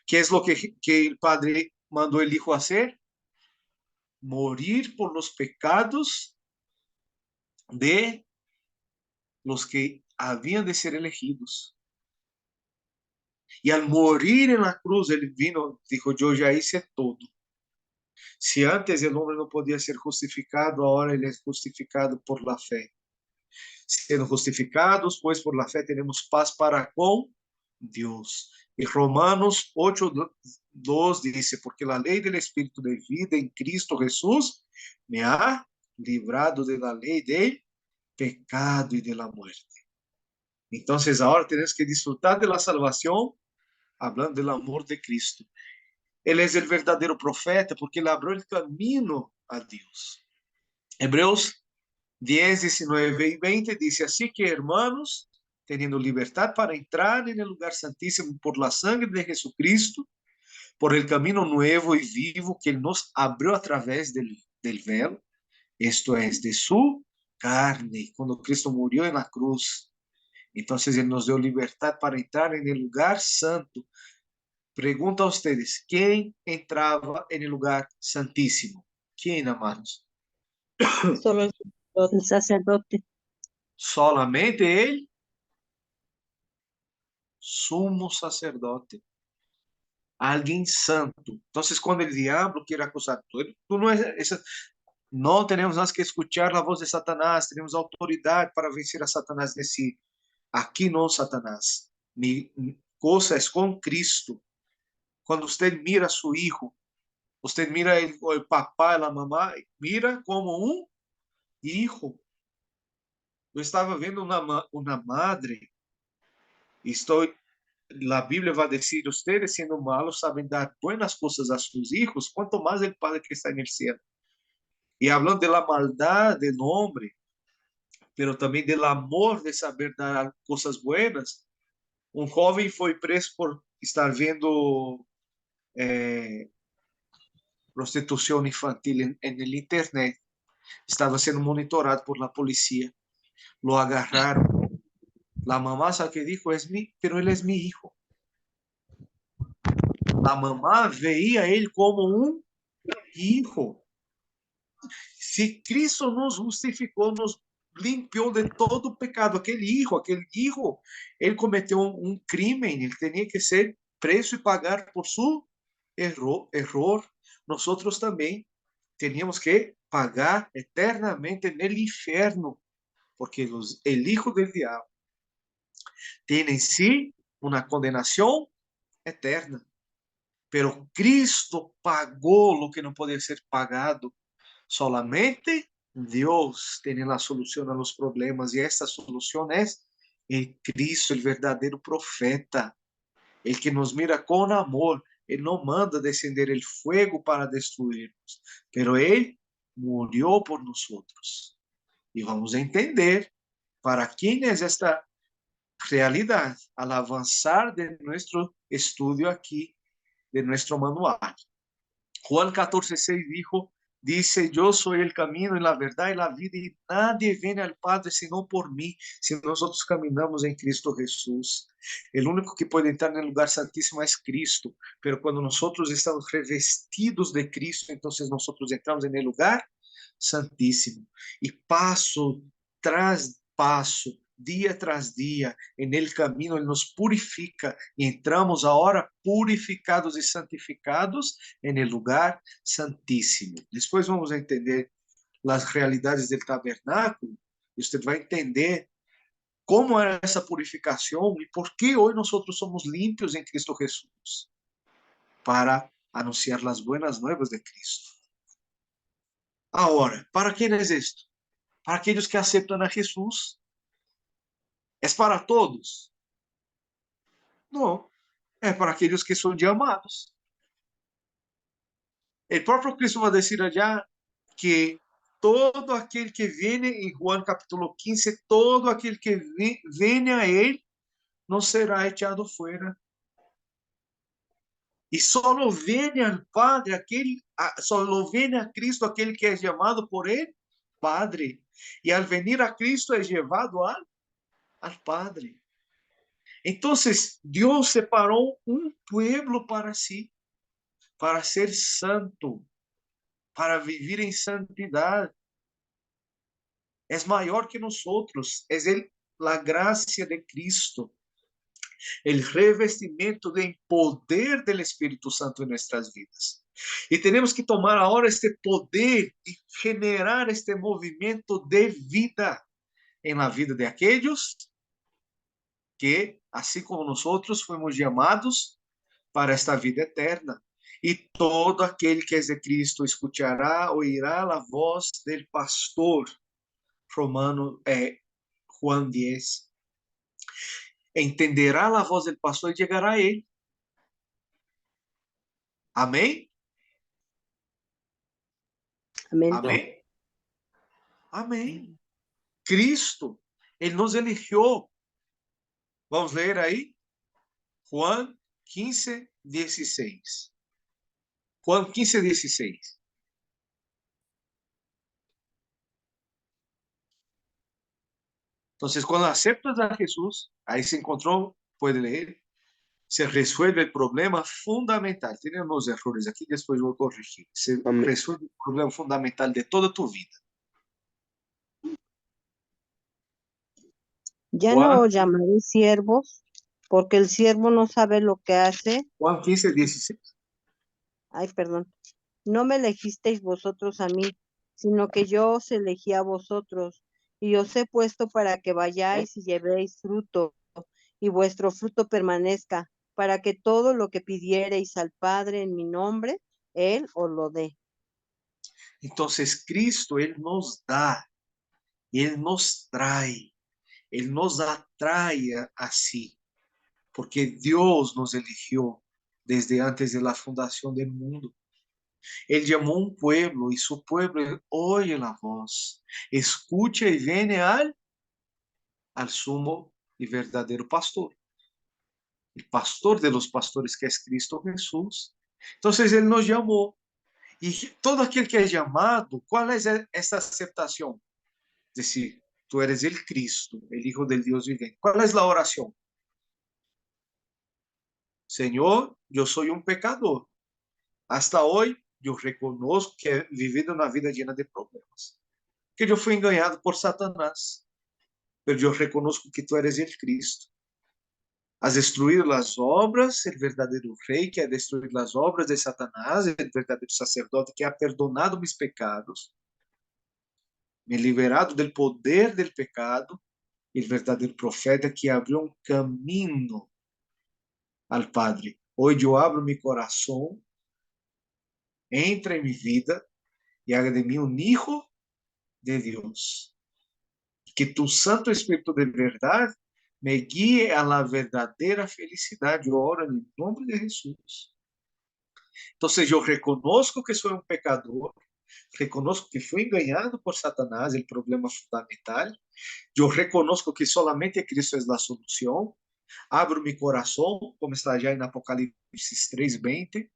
¿Qué es lo que el padre mandó el hijo a hacer? Morir por los pecados de los que habían de ser elegidos. Y al morir en la cruz, él vino, dijo, yo ya hice todo. Si antes el hombre no podía ser justificado, ahora él es justificado por la fe. Siendo justificados, pues por la fe tenemos paz para con Dios. Y Romanos 8:2 dice, porque la ley del Espíritu de vida en Cristo Jesús me ha librado de la ley del pecado y de la muerte. Entonces ahora tenemos que disfrutar de la salvación hablando del amor de Cristo. Él es el verdadero profeta porque él abrió el camino a Dios. Hebreos 10, 19 y 20 dice, así que hermanos, teniendo libertad para entrar en el lugar santísimo por la sangre de Jesucristo, por el camino nuevo y vivo que él nos abrió a través del velo, esto es, de su carne, cuando Cristo murió en la cruz. Entonces él nos dio libertad para entrar en el lugar santo. Pregunto a ustedes, ¿quién entraba en el lugar santísimo? ¿Quién, amados? Solo el El sacerdote. Solamente el sumo sacerdote. Alguien santo. Entonces, cuando el diablo quiere acusar, tú no, no tenemos más que escuchar la voz de Satanás, tenemos autoridad para vencer a Satanás. Decir, aquí no, Satanás, mi cosa es con Cristo. Cuando usted mira a su hijo, usted mira el papá, la mamá, mira como un hijo. Yo estaba viendo una madre, y la Biblia va a decir, ustedes siendo malos saben dar buenas cosas a sus hijos, cuanto más el Padre que está en el cielo. Y hablando de la maldad del hombre, pero también del amor de saber dar cosas buenas, un joven fue preso por estar viendo prostitución infantil en el internet. Estaba siendo monitorado por la policía. Lo agarraron. La mamá, ¿sabe qué dijo? Pero él es mi hijo. La mamá veía a él como un hijo. Si Cristo nos justificó, nos limpió de todo pecado, aquele hijo, ele cometeu um crime, ele tinha que ser preso e pagar por su error. Nosotros também teníamos que pagar eternamente en el infierno, porque el hijo del diablo tiene en sí una condenación eterna. Pero Cristo pagó lo que no podía ser pagado. Solamente Dios tiene la solución a los problemas y esta solución es el Cristo, el verdadero profeta, el que nos mira con amor. Él no manda descender el fuego para destruirnos, pero Él murió por nosotros. Y vamos a entender para quién es esta realidad al avanzar de nuestro estudio aquí, de nuestro manual. Juan 14:6 dijo, Dice, yo soy el camino y la verdad y la vida y nadie viene al Padre sino por mí, si nosotros caminamos en Cristo Jesús. El único que puede entrar en el lugar santísimo es Cristo, pero cuando nosotros estamos revestidos de Cristo, entonces nosotros entramos en el lugar santísimo. Y paso tras paso, día tras día, en el camino, Él nos purifica y entramos ahora purificados y santificados en el lugar santíssimo. Depois vamos a entender as realidades do tabernáculo e você vai entender como era essa purificação e por que hoje nós somos limpios em Cristo Jesus para anunciar as buenas novas de Cristo. Agora, para quem é isto? Para aqueles que aceitam a Jesus. É para todos? Não, é para aqueles que são chamados. O próprio Cristo vai dizer allá que todo aquele que vem, em Juan capítulo 15, todo aquele que vem a Ele não será echado fora. E só vem ao Padre, só vem a Cristo aquele que é chamado por Ele, Padre. E ao venir a Cristo é levado ao Padre. Então, Deus separou um pueblo para si, para ser santo, para viver em santidade. É maior que nós outros, é a graça de Cristo, o revestimento de poder do Espírito Santo em nossas vidas. E temos que tomar agora este poder e generar este movimento de vida em la vida de aqueles que, assim como nós outros, fomos chamados para esta vida eterna. E todo aquele que é de Cristo escutará, ouirá a voz do pastor. Juan 10. Entenderá a voz do pastor e chegará a ele. Amém? Amén. Amém? Amém. Cristo, Ele nos elegeu. Vamos ler aí? Juan 15, 16. Juan 15, 16. Entonces, cuando aceptas a Jesús, ahí se encontró, puede leer, se resuelve el problema fundamental. Tenemos errores aquí, después voy a corregir. Se Amén. resuelve el problema fundamental de toda tu vida. Ya Juan. no llamaré siervos, porque el siervo no sabe lo que hace. Juan 15, 16. Ay, perdón. No me elegisteis vosotros a mí, sino que yo os elegí a vosotros, y os he puesto para que vayáis y llevéis fruto, y vuestro fruto permanezca, para que todo lo que pidiereis al Padre en mi nombre, Él os lo dé. Entonces, Cristo, Él nos da, Él nos trae, Él nos atrae a sí, porque Dios nos eligió desde antes de la fundación del mundo. Ele chamou um pueblo e seu pueblo oye a voz, escucha e viene al sumo e verdadeiro pastor. O pastor de los pastores que é Cristo Jesús. Então, Ele nos chamou. E todo aquele que é chamado, qual é essa aceitação? Dizer, tu eres el Cristo, el Hijo del Dios vivente. Qual é a oração? Senhor, eu sou um pecador. Hasta hoje, eu reconozco que he vivido uma vida llena de problemas, que eu fui enganado por Satanás, mas eu reconozco que tu eres el Cristo. Has destruído as obras, o verdadeiro rei que ha destruído as obras de Satanás, o verdadeiro sacerdote que ha perdonado mis pecados, me liberado del poder del pecado, e o verdadeiro profeta que abriu um caminho al Padre. Hoje eu abro meu coração, entra em minha vida e haga de mim um hijo de Deus. Que tu Santo Espírito de verdade me guie a la verdadeira felicidade. Eu oro em nome de Jesus. Então, eu reconozco que sou um pecador, reconozco que fui enganado por Satanás, o problema fundamental. Eu reconozco que solamente Cristo é a solução. Abro meu coração, como está já em Apocalipse 3:20,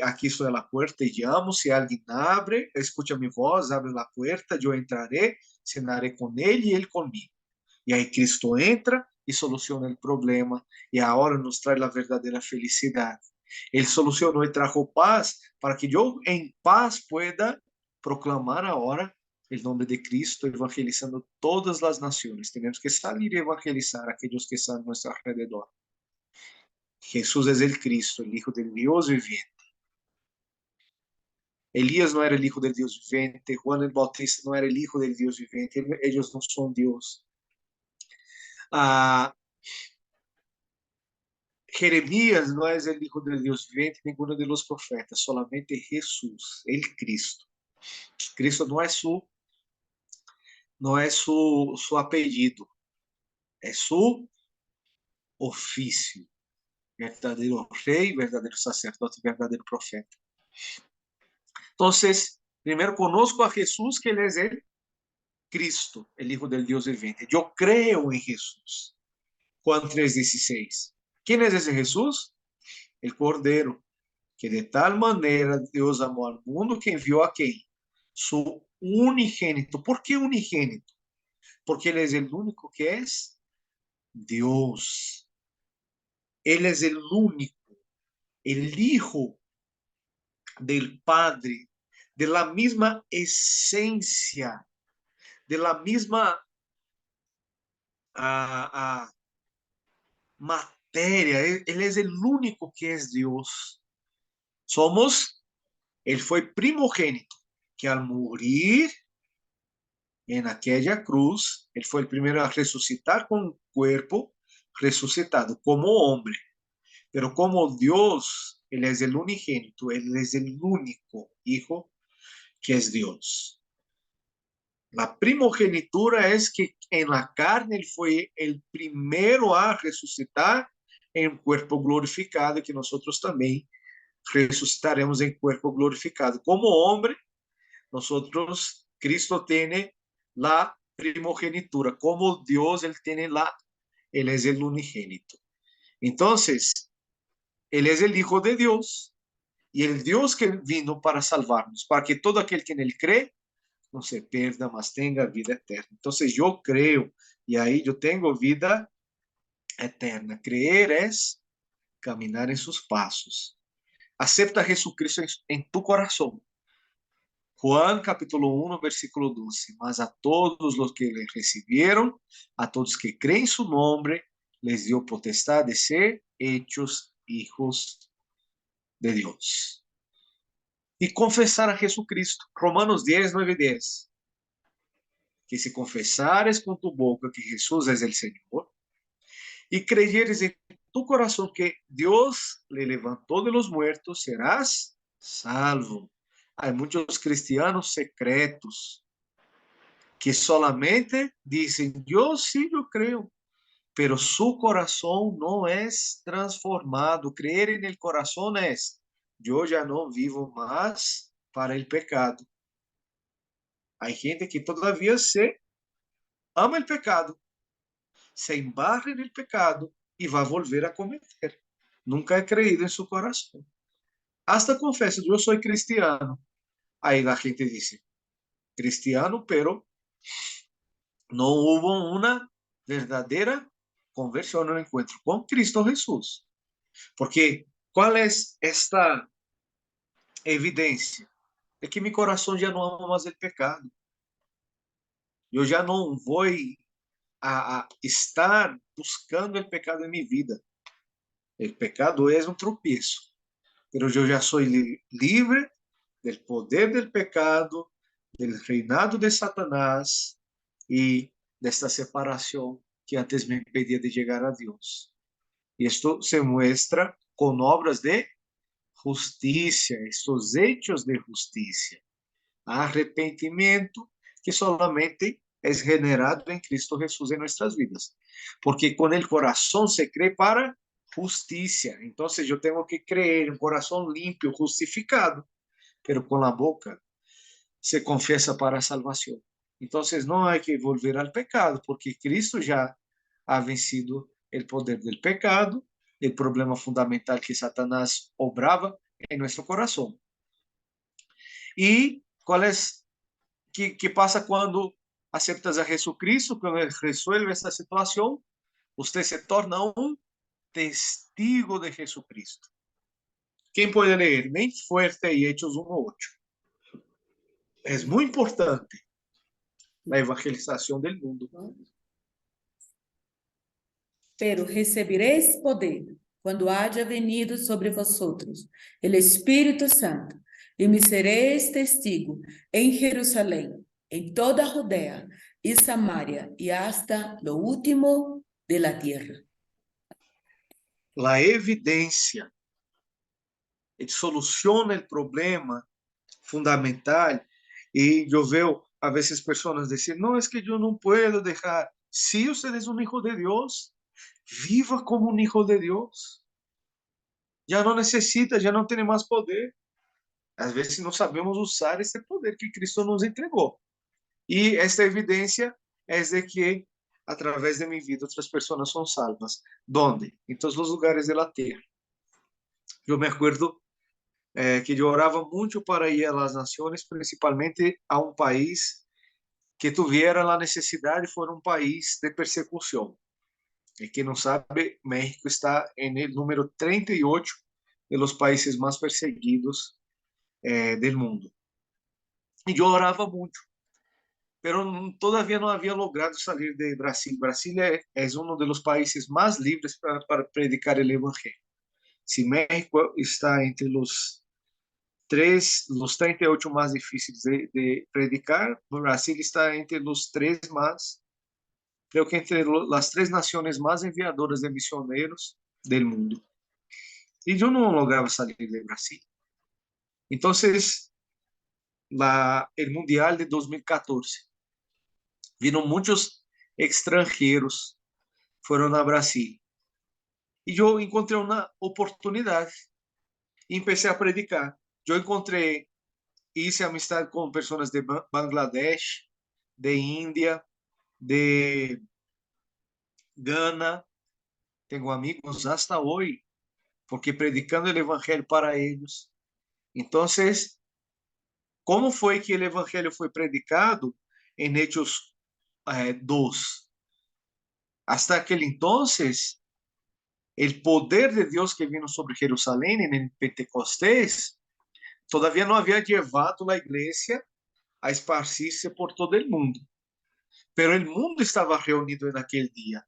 Aqui estou à porta e llamo, se alguém abre, escuta minha voz, abre a porta, eu entraré, cenaré com ele e ele comigo. E aí Cristo entra e soluciona o problema, e agora nos traz a verdadeira felicidade. Ele solucionou e trajo paz para que eu, em paz, pueda proclamar agora o nome de Cristo, evangelizando todas as nações. Temos que salir e evangelizar aqueles que estão a nosso alrededor. Jesús es el Cristo, el Hijo del Dios viviente. Elías no era el Hijo del Dios viviente, Juan el Bautista no era el Hijo del Dios viviente, ellos no son Dios. Jeremías no es el Hijo del Dios viviente, ninguno de los profetas, solamente Jesús, el Cristo. Cristo no es su apellido, es su oficio. Verdadeiro rei, verdadeiro sacerdote, verdadeiro profeta. Entonces, primero conozco a Jesús, que Él es el Cristo, el Hijo del Dios viviente. Yo creo en Jesús. Juan 3:16. ¿Quién es ese Jesús? El Cordero, que de tal manera Dios amó al mundo que envió a quien? Su unigénito. ¿Por qué unigénito? Porque Él es el único que es Dios. Él es el único, el Hijo del Padre, de la misma esencia, de la misma materia. Él es el único que es Dios. Él fue primogénito, que al morir en aquella cruz, Él fue el primero a resucitar con un cuerpo resucitado como hombre, pero como Dios, Él es el unigénito, Él es el único Hijo que es Dios. La primogenitura es que en la carne Él fue el primero a resucitar en un cuerpo glorificado, que nosotros también resucitaremos en cuerpo glorificado. Como hombre, nosotros, Cristo tiene la primogenitura. Como Dios, Él es el unigénito. Entonces, Él es el Hijo de Dios y el Dios que vino para salvarnos, para que todo aquel que en Él cree no se pierda, mas tenga vida eterna. Entonces yo creo y ahí yo tengo vida eterna. Creer es caminar en sus pasos. Acepta a Jesucristo en tu corazón. Juan capítulo 1, versículo 12. Mas a todos los que le recibieron, a todos que creen en su nombre, les dio potestad de ser hechos hijos de Dios. Y confesar a Jesucristo. Romanos 10, 9 y 10. Que si confesares con tu boca que Jesús es el Señor y creyeres en tu corazón que Dios le levantó de los muertos, serás salvo. Hay muchos cristianos secretos que solamente dicen, yo sí, yo creo, pero su corazón no es transformado. Creer en el corazón es, yo ya no vivo más para el pecado. Hay gente que todavía se ama el pecado, se embarra en el pecado y va a volver a cometer. Nunca he creído en su corazón. Hasta confieso, yo soy cristiano. Ahí la gente dice, cristiano, pero no hubo una verdadera conversión, un encuentro con Cristo Jesús. Porque, ¿cuál es esta evidencia? É que meu coração já não ama mais o pecado. Eu já não vou a estar buscando o pecado em minha vida. O pecado é um tropeço, mas eu já sou livre do poder do pecado, do reinado de Satanás e desta separação que antes me impedia de chegar a Deus. E isto se muestra com obras de justiça, estes hechos de justiça. Arrepentimiento que solamente es generado en Cristo Jesús en nuestras vidas, porque con el corazón se cree para justicia. Entonces yo tengo que creer, un corazón limpio, justificado, pero con la boca se confiesa para salvación. Entonces no hay que volver al pecado, porque Cristo ya ha vencido el poder del pecado, el problema fundamental que Satanás obraba en nuestro corazón. ¿Y cuál es, qué pasa cuando aceptas a Jesucristo? Cuando Él resuelve esta situación, usted se torna un testigo de Jesucristo. ¿Quién puede leer? Bien fuerte y Hechos 1:8. Es muy importante la evangelización del mundo. Pero recebereis poder quando haja venido sobre vosotros o Espírito Santo, e me sereis testigo em Jerusalém, em toda a Judea e Samaria e hasta lo último de la tierra. La evidencia soluciona el problema fundamental. Y yo veo a veces personas decir, no, es que yo no puedo dejar. Si usted es un hijo de Dios, viva como un hijo de Dios. Ya no necesita, ya no tiene más poder. Às vezes no sabemos usar esse poder que Cristo nos entregou. E esta evidência é de que, através de minha vida, outras pessoas são salvas. ¿Dónde? Em todos os lugares da terra. Eu me acuerdo que eu orava muito para ir às nações, principalmente a um país que tuviera a necessidade, for um país de persecução. E quem não sabe, México está no número 38 de los países mais perseguidos do mundo. E eu orava muito, pero todavía não havia logrado sair de Brasil. Brasil é um dos países mais livres para predicar o evangelho. Se México está entre os 38 mais difíceis de predicar, Brasil está entre os 3 mais, creo que entre as 3 nações mais enviadoras de missioneiros do mundo. E eu não lograva sair de Brasil. Então, el Mundial de 2014, vieron muchos extranjeros, fueron a Brasil. Y yo encontré una oportunidad y empecé a predicar. Yo hice amistad con personas de Bangladesh, de India, de Ghana. Tengo amigos hasta hoy, porque predicando el evangelio para ellos. Entonces, ¿cómo fue que el evangelio fue predicado en Hechos 2? Hasta aquel entonces, el poder de Dios que vino sobre Jerusalén en el Pentecostés todavía no había llevado la iglesia a esparcirse por todo el mundo. Pero el mundo estaba reunido en aquel día.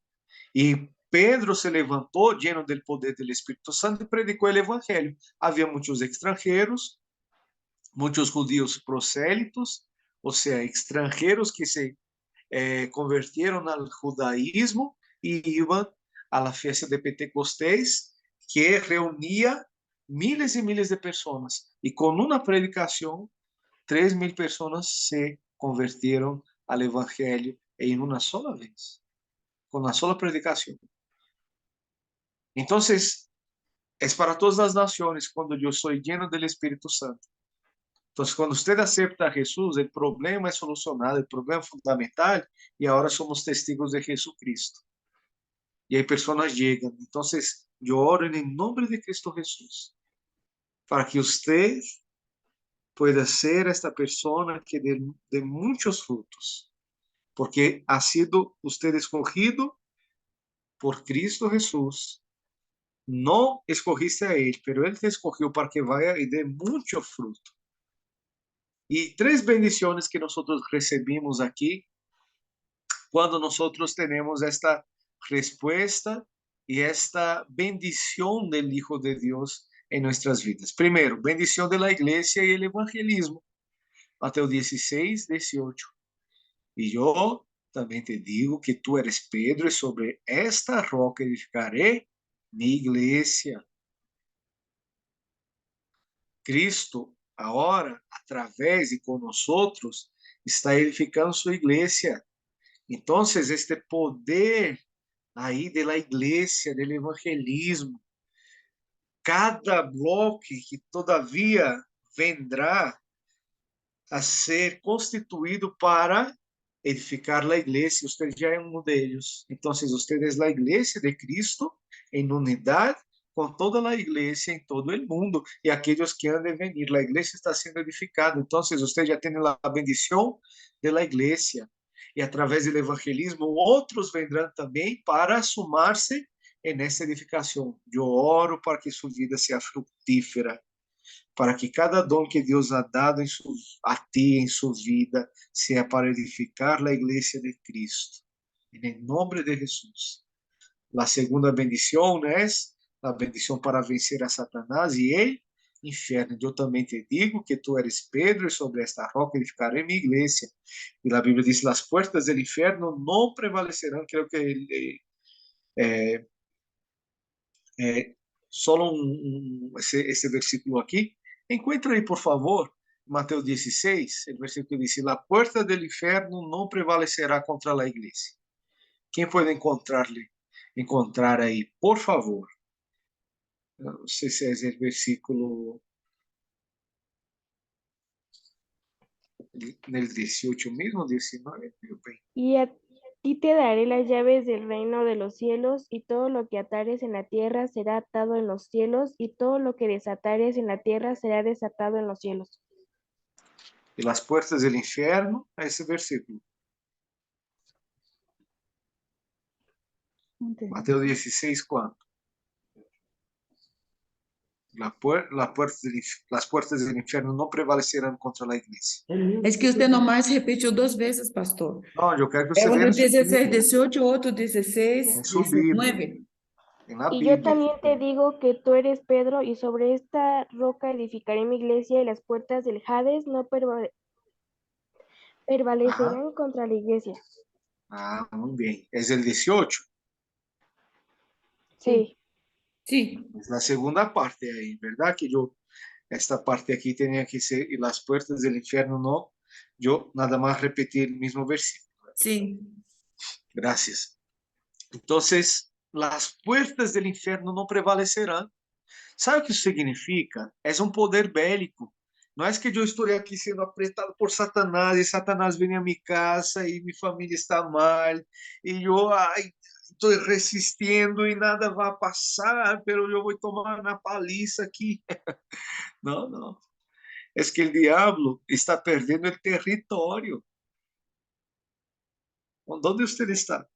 Y Pedro se levantó lleno del poder del Espíritu Santo y predicó el evangelio. Había muchos extranjeros, muchos judíos prosélitos, o sea, extranjeros que se convirtieron al judaísmo y iban a la fiesta de Pentecostés, que reunía miles y miles de personas. Y con una predicación, 3,000 personas se convirtieron al evangelio en una sola vez, con una sola predicación. Entonces, es para todas las naciones cuando yo soy lleno del Espíritu Santo. Entonces, cuando usted acepta a Jesús, el problema es solucionado, el problema fundamental, y ahora somos testigos de Jesucristo. Y hay personas llegan. Entonces, yo oro en el nombre de Cristo Jesús, para que usted pueda ser esta persona que dé muchos frutos, porque ha sido usted escogido por Cristo Jesús. No escogiste a Él, pero Él te escogió para que vaya y dé mucho fruto. Y 3 bendiciones que nosotros recibimos aquí cuando nosotros tenemos esta respuesta y esta bendición del Hijo de Dios en nuestras vidas. Primero, bendición de la iglesia y el evangelismo. Mateo 16:18. Y yo también te digo que tú eres Pedro y sobre esta roca edificaré mi iglesia. Cristo, ahora, através y con nosotros, está edificando su iglesia. Entonces, este poder aí de la iglesia, del evangelismo, cada bloque que todavía vendrá a ser constituído para edificar la iglesia, usted ya es uno de ellos. Entonces, usted es la iglesia de Cristo en unidad con toda la iglesia en todo el mundo y aquellos que han de venir. La iglesia está siendo edificada. Entonces usted ya tiene la bendición de la iglesia. Y a través del evangelismo, otros vendrán también para sumarse en esa edificación. Yo oro para que su vida sea fructífera, para que cada don que Deus ha dado a ti, em sua vida, seja para edificar a igreja de Cristo. Em nome de Jesus. A segunda bendição é a bendição para vencer a Satanás e el inferno. Eu também te digo que tu eres Pedro e sobre esta roca edificaré minha igreja. E a Bíblia diz: as portas do inferno não prevalecerão. Creo que solo esse versículo aqui. Encuentra aí, por favor, Mateus 16, o versículo diz: a porta do inferno não prevalecerá contra a igreja. Quem pode encontrar aí, por favor? Não sei se é o versículo no 18 mesmo, 19, meu bem. Y a ti te daré las llaves del reino de los cielos, y todo lo que atares en la tierra será atado en los cielos, y todo lo que desatares en la tierra será desatado en los cielos. E as portas do inferno, é esse versículo. Mateus 16, quanto? Las puertas del infierno no prevalecerán contra la iglesia. Es que usted nomás repetió 2 veces, pastor. No, yo quiero que É usted um vea do en su 16, Biblia, 18, outro 16, en su Biblia, 19. en la Y yo Biblia. también te digo que tú eres Pedro, y sobre esta roca edificaré mi iglesia, y las puertas del Hades no prevalecerán contra la iglesia. Ah, muy bien. Es el 18. Sí. Sí, Es la segunda parte ahí, ¿verdad? Que yo, esta parte aquí tenía que ser, y las puertas del infierno no. Yo nada más repetí el mismo versículo. sí. Gracias. Entonces, las puertas del infierno no prevalecerán. ¿Sabe o que isso significa? É um poder bélico. Não é que eu estou aqui sendo apretado por Satanás e Satanás vem a minha casa e minha família está mal e eu estou resistindo e nada vai passar, pero eu vou tomar na paliza aqui. Não, não. É que o diabo está perdendo o território. Onde você está?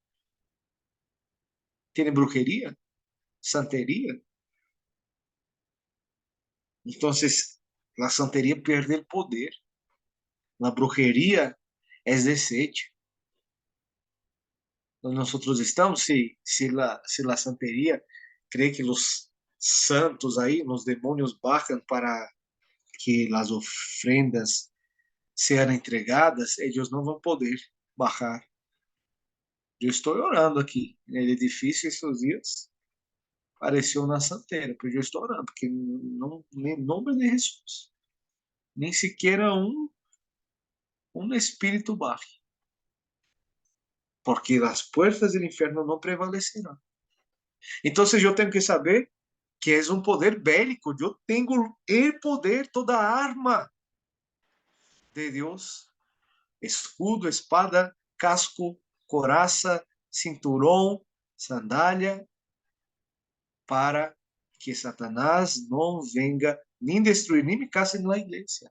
Tem brujeria? Santeria? Entonces, la santería pierde el poder. La brujería es desecho. Donde nosotros estamos, si la santería cree que los santos ahí, los demonios bajan para que las ofrendas sean entregadas, ellos no van a poder bajar. Yo estoy orando aquí en el edificio estos días. Apareceu na santeira, porque eu estou orando, porque não, em nome de Jesus, nem sequer um espírito baje, porque as portas do inferno não prevalecerão. Então, eu tenho que saber que é um poder bélico, eu tenho o poder, toda a arma de Deus, escudo, espada, casco, coraça, cinturão, sandália, para que Satanás não venga nem destruir, nem me case na igreja.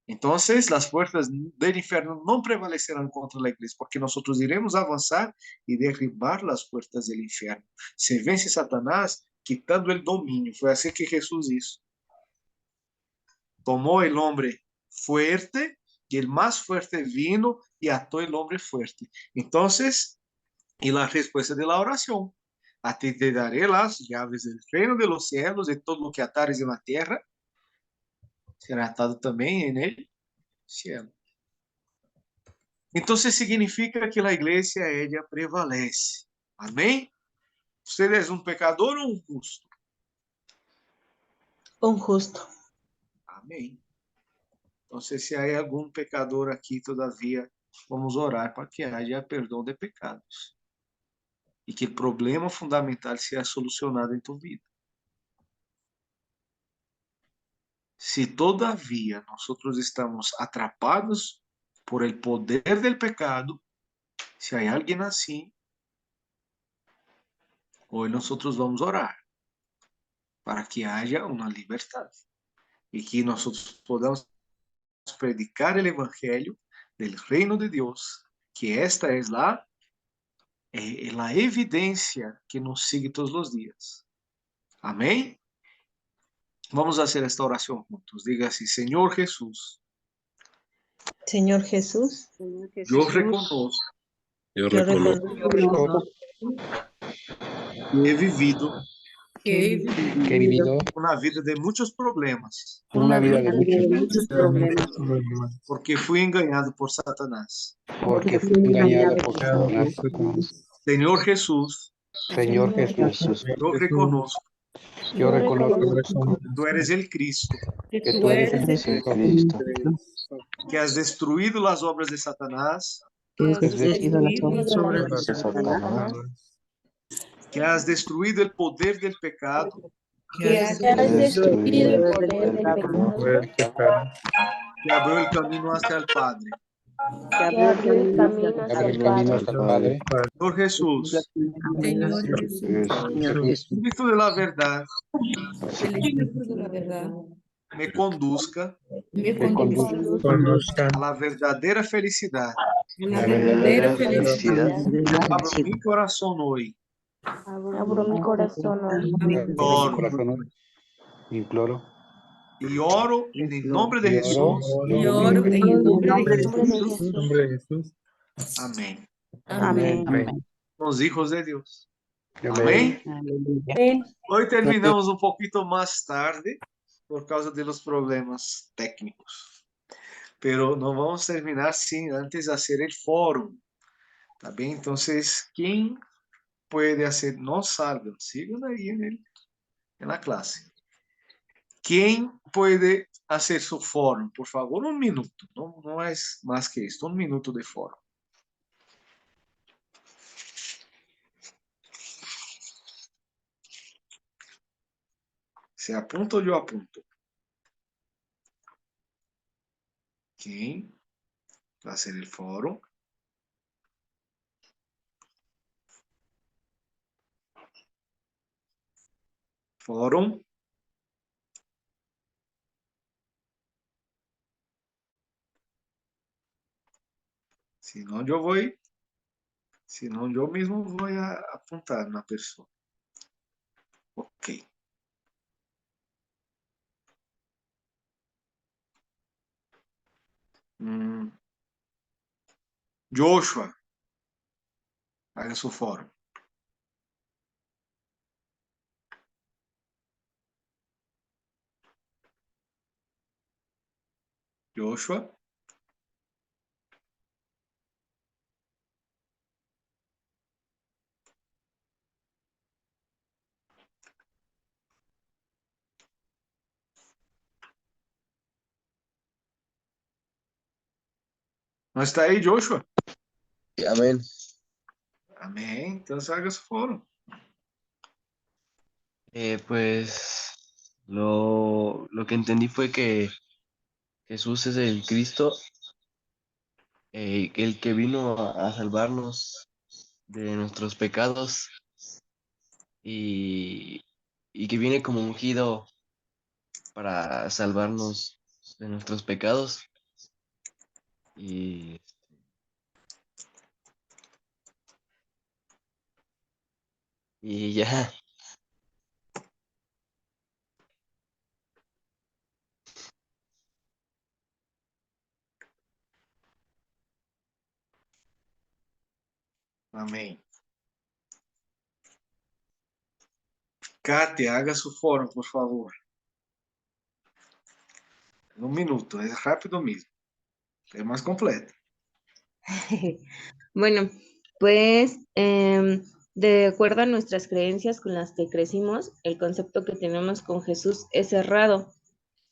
Então, as portas do inferno não prevalecerão contra a igreja, porque nós iremos avançar e derribar as portas do inferno. Se vence Satanás, quitando o domínio. Foi assim que Jesus hizo. Tomou o homem fuerte e o mais fuerte vino e atou o homem fuerte. Então, e a resposta da oração. A ti te daré las llaves del reino de los cielos, y todo lo que atares en la tierra será atado también en el cielo. Entonces significa que la iglesia, ella prevalece. Amén. ¿Usted es un pecador o un justo? Un justo. Amén. Entonces, si hay algún pecador aquí todavía, vamos a orar para que haya perdón de pecados. E que o problema fundamental seja solucionado em tua vida. Se todavia nós estamos atrapados por el poder del pecado, se há alguém assim, hoje nós vamos orar para que haya una libertad y que nosotros podamos predicar el evangelio del reino de Dios, que esta es la evidencia que nos sigue todos los días. Amén. Vamos a hacer esta oración juntos. Diga así: Señor Jesús, Señor Jesús, Señor yo Jesús, reconozco Yo yo reconozco reconozco que he vivido Que que he vivido una vida de muchos problemas, una vida de una vida de muchos muchos problemas, porque fui engañado por Satanás. porque fui fui engañado engañado por por Satanás. Satanás. Señor Jesús, Señor Jesús, yo reconozco yo reconozco que tú eres el Cristo, que tú tú eres eres el Cristo, que has destruido las obras de Satanás, Que has que has destruido las destruido obras sobre de de Satanás, Satanás, que has destruido el poder del pecado que has que has destruido destruido el poder del poder el del pecado, poder del pecado, que abrió el camino hacia el Padre. que que abrió el abrió el camino hacia camino el que hacia abre el el camino Padre. hasta el Padre. Señor Jesús, Señor Jesús. Señor Jesús. Espíritu de la verdad, El Espíritu de la verdad me conduzca me Me conduzca conduzca a la verdadera felicidad. a la la verdadera verdadera felicidad. felicidad. Abro mi corazón hoy, Abro mi corazón hoy Abro mi oro corazón hoy, imploro y oro en el nombre de y oro Jesús. Y oro en el En el nombre de nombre de en nombre de Jesús. Jesús. Amén. Amén. Amén. Los hijos de Dios. Amén. Amén. Aleluya. Hoy terminamos un poquito más tarde por causa de los problemas técnicos, pero no vamos a terminar sin antes hacer el foro. ¿Está bien? Entonces, ¿quién puede hacer? No salgan, sigan ahí en la clase. ¿Quién puede hacer su foro? Por favor, un minuto. No, no es más que esto, un minuto de foro. Se apunta o yo apunto? ¿Quién va a hacer el foro? Fórum. Si no, yo voy. Si no, yo mismo voy a apuntar una persona. Ok. Joshua, haga su foro. Joshua. ¿No está ahí, Joshua? Amén. Amén. Entonces haga su foro. Pues lo que entendí fue que Jesús es el Cristo, el que vino a salvarnos de nuestros pecados y, y que viene como ungido para salvarnos de nuestros pecados. Y, y ya, Amén. Katia, haga su foro, por favor. En un minuto, es rápido mismo. Es más completo. Bueno, pues de acuerdo a nuestras creencias con las que crecimos, el concepto que tenemos con Jesús es errado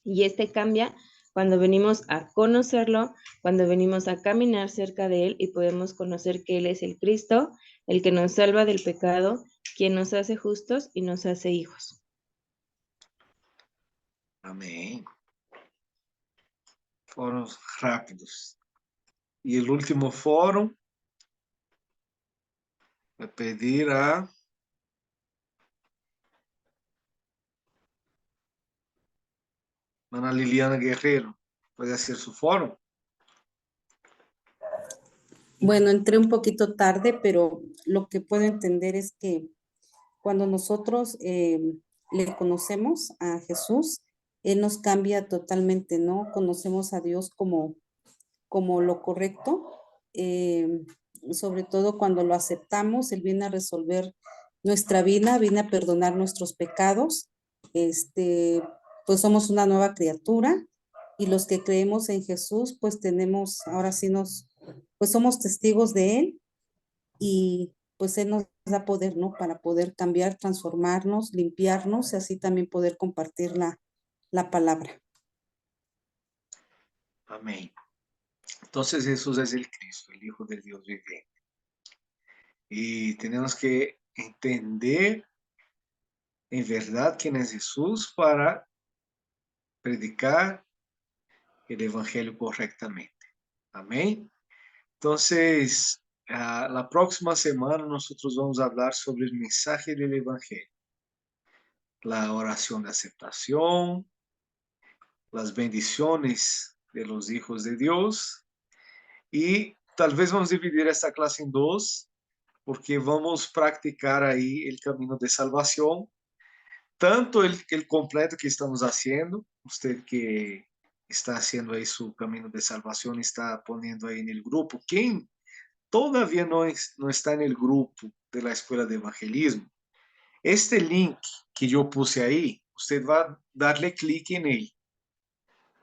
y este cambia cuando venimos a conocerlo, cuando venimos a caminar cerca de Él y podemos conocer que Él es el Cristo, el que nos salva del pecado, quien nos hace justos y nos hace hijos. Amén. Foros rápidos. Y el último foro, voy a pedir a Ana Liliana Guerrero, ¿puede hacer su foro? Bueno, entré un poquito tarde, pero lo que puedo entender es que cuando nosotros le conocemos a Jesús, Él nos cambia totalmente, ¿no? Conocemos a Dios como lo correcto, sobre todo cuando lo aceptamos, Él viene a resolver nuestra vida, viene a perdonar nuestros pecados, pues somos una nueva criatura y los que creemos en Jesús, pues tenemos, ahora sí pues somos testigos de Él y pues Él nos da poder, ¿no? Para poder cambiar, transformarnos, limpiarnos y así también poder compartir la palabra. Amén. Entonces Jesús es el Cristo, el Hijo del Dios viviente. Y tenemos que entender en verdad quién es Jesús para predicar el Evangelio correctamente. Amén. Entonces, la próxima semana nosotros vamos a hablar sobre el mensaje del Evangelio, la oración de aceptación, las bendiciones de los hijos de Dios y tal vez vamos a dividir esta clase en dos, porque vamos a practicar ahí el camino de salvación, tanto el completo que estamos haciendo, usted que está haciendo ahí su camino de salvación, está poniendo ahí en el grupo, ¿quién todavía no está en el grupo de la Escuela de Evangelismo? Este link que yo puse ahí, usted va a darle clic en él,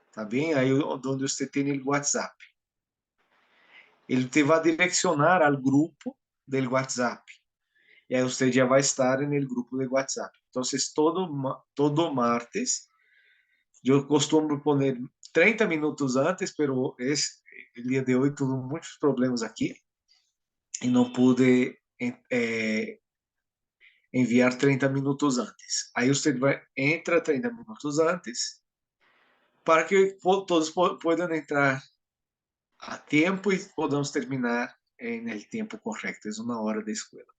¿está bien? Ahí donde usted tiene el WhatsApp. Él te va a direccionar al grupo del WhatsApp. Y ahí usted ya va a estar en el grupo de WhatsApp. Entonces, todo martes, yo costumo poner 30 minutos antes, pero el día de hoy tuve muchos problemas aquí y no pude enviar 30 minutos antes. Aí você entra 30 minutos antes para que todos puedan entrar a tiempo y podamos terminar en el tiempo correcto. Es una hora de escuela.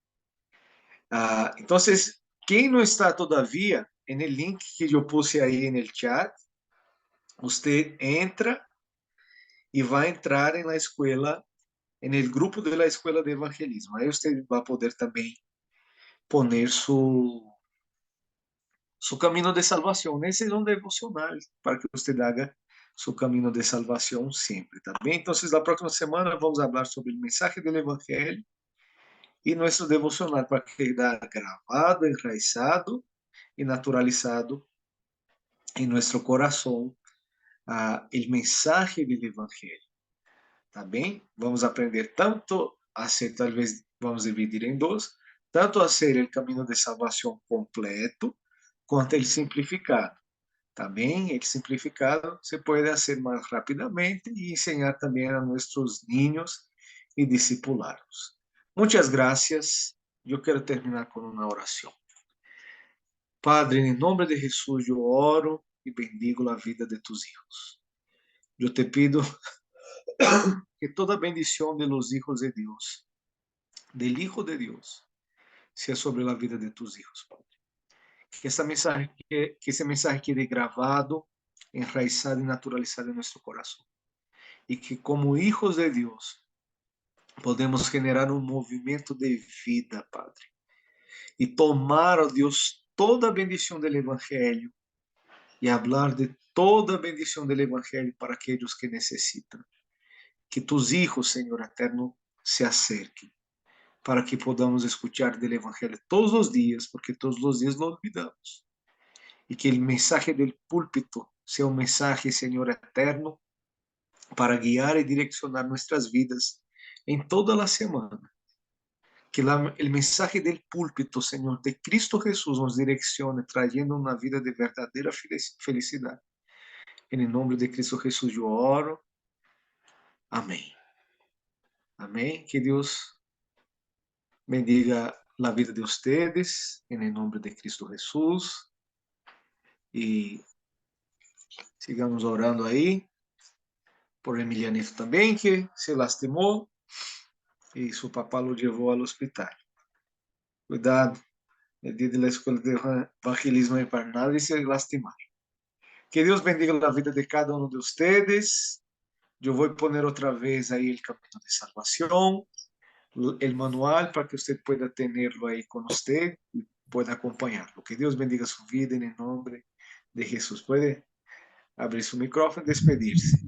Entonces, quien no está todavía en el link que yo puse ahí en el chat, usted entra y va a entrar en la escuela, en el grupo de la escuela de evangelismo. Ahí usted va a poder también poner su camino de salvación. Ese es un devocional para que usted haga su camino de salvación siempre también. Entonces, la próxima semana vamos a hablar sobre el mensaje del Evangelio y nuestro devocional para quedar grabado, enraizado y naturalizado en nuestro corazón el mensaje del Evangelio. También vamos a aprender tanto a hacer, tal vez vamos a dividir en dos, tanto a hacer el camino de salvación completo, quanto el simplificado. También el simplificado se puede hacer más rápidamente y enseñar también a nuestros niños y discipularlos. Muchas gracias. Yo quiero terminar con una oración. Padre, en el nombre de Jesús yo oro y bendigo la vida de tus hijos. Yo te pido que toda bendición de los hijos de Dios, del Hijo de Dios, sea sobre la vida de tus hijos, Padre. Que ese mensaje quede grabado, enraizado y naturalizado en nuestro corazón. Y que como hijos de Dios podemos generar un movimiento de vida, Padre. Y tomar, oh Dios, toda bendición del Evangelio y hablar de toda bendición del Evangelio para aquellos que necesitan. Que tus hijos, Señor eterno, se acerquen para que podamos escuchar del Evangelio todos los días, porque todos los días lo olvidamos. Y que el mensaje del púlpito sea un mensaje, Señor eterno, para guiar y direccionar nuestras vidas en toda la semana. Que el mensaje del púlpito, Señor, de Cristo Jesús nos direccione trayendo una vida de verdadera felicidad. En el nombre de Cristo Jesús yo oro. Amén. Amén. Que Dios bendiga la vida de ustedes en el nombre de Cristo Jesús. Y sigamos orando ahí por Emilianito también, que se lastimó y su papá lo llevó al hospital. Cuidado, el día de la escuela de evangelismo para nadie se lastimar. Que Dios bendiga la vida de cada uno de ustedes. Yo voy a poner otra vez ahí el camino de salvación, el manual para que usted pueda tenerlo ahí con usted y pueda acompañarlo. Que Dios bendiga su vida en el nombre de Jesús. Puede abrir su micrófono y despedirse.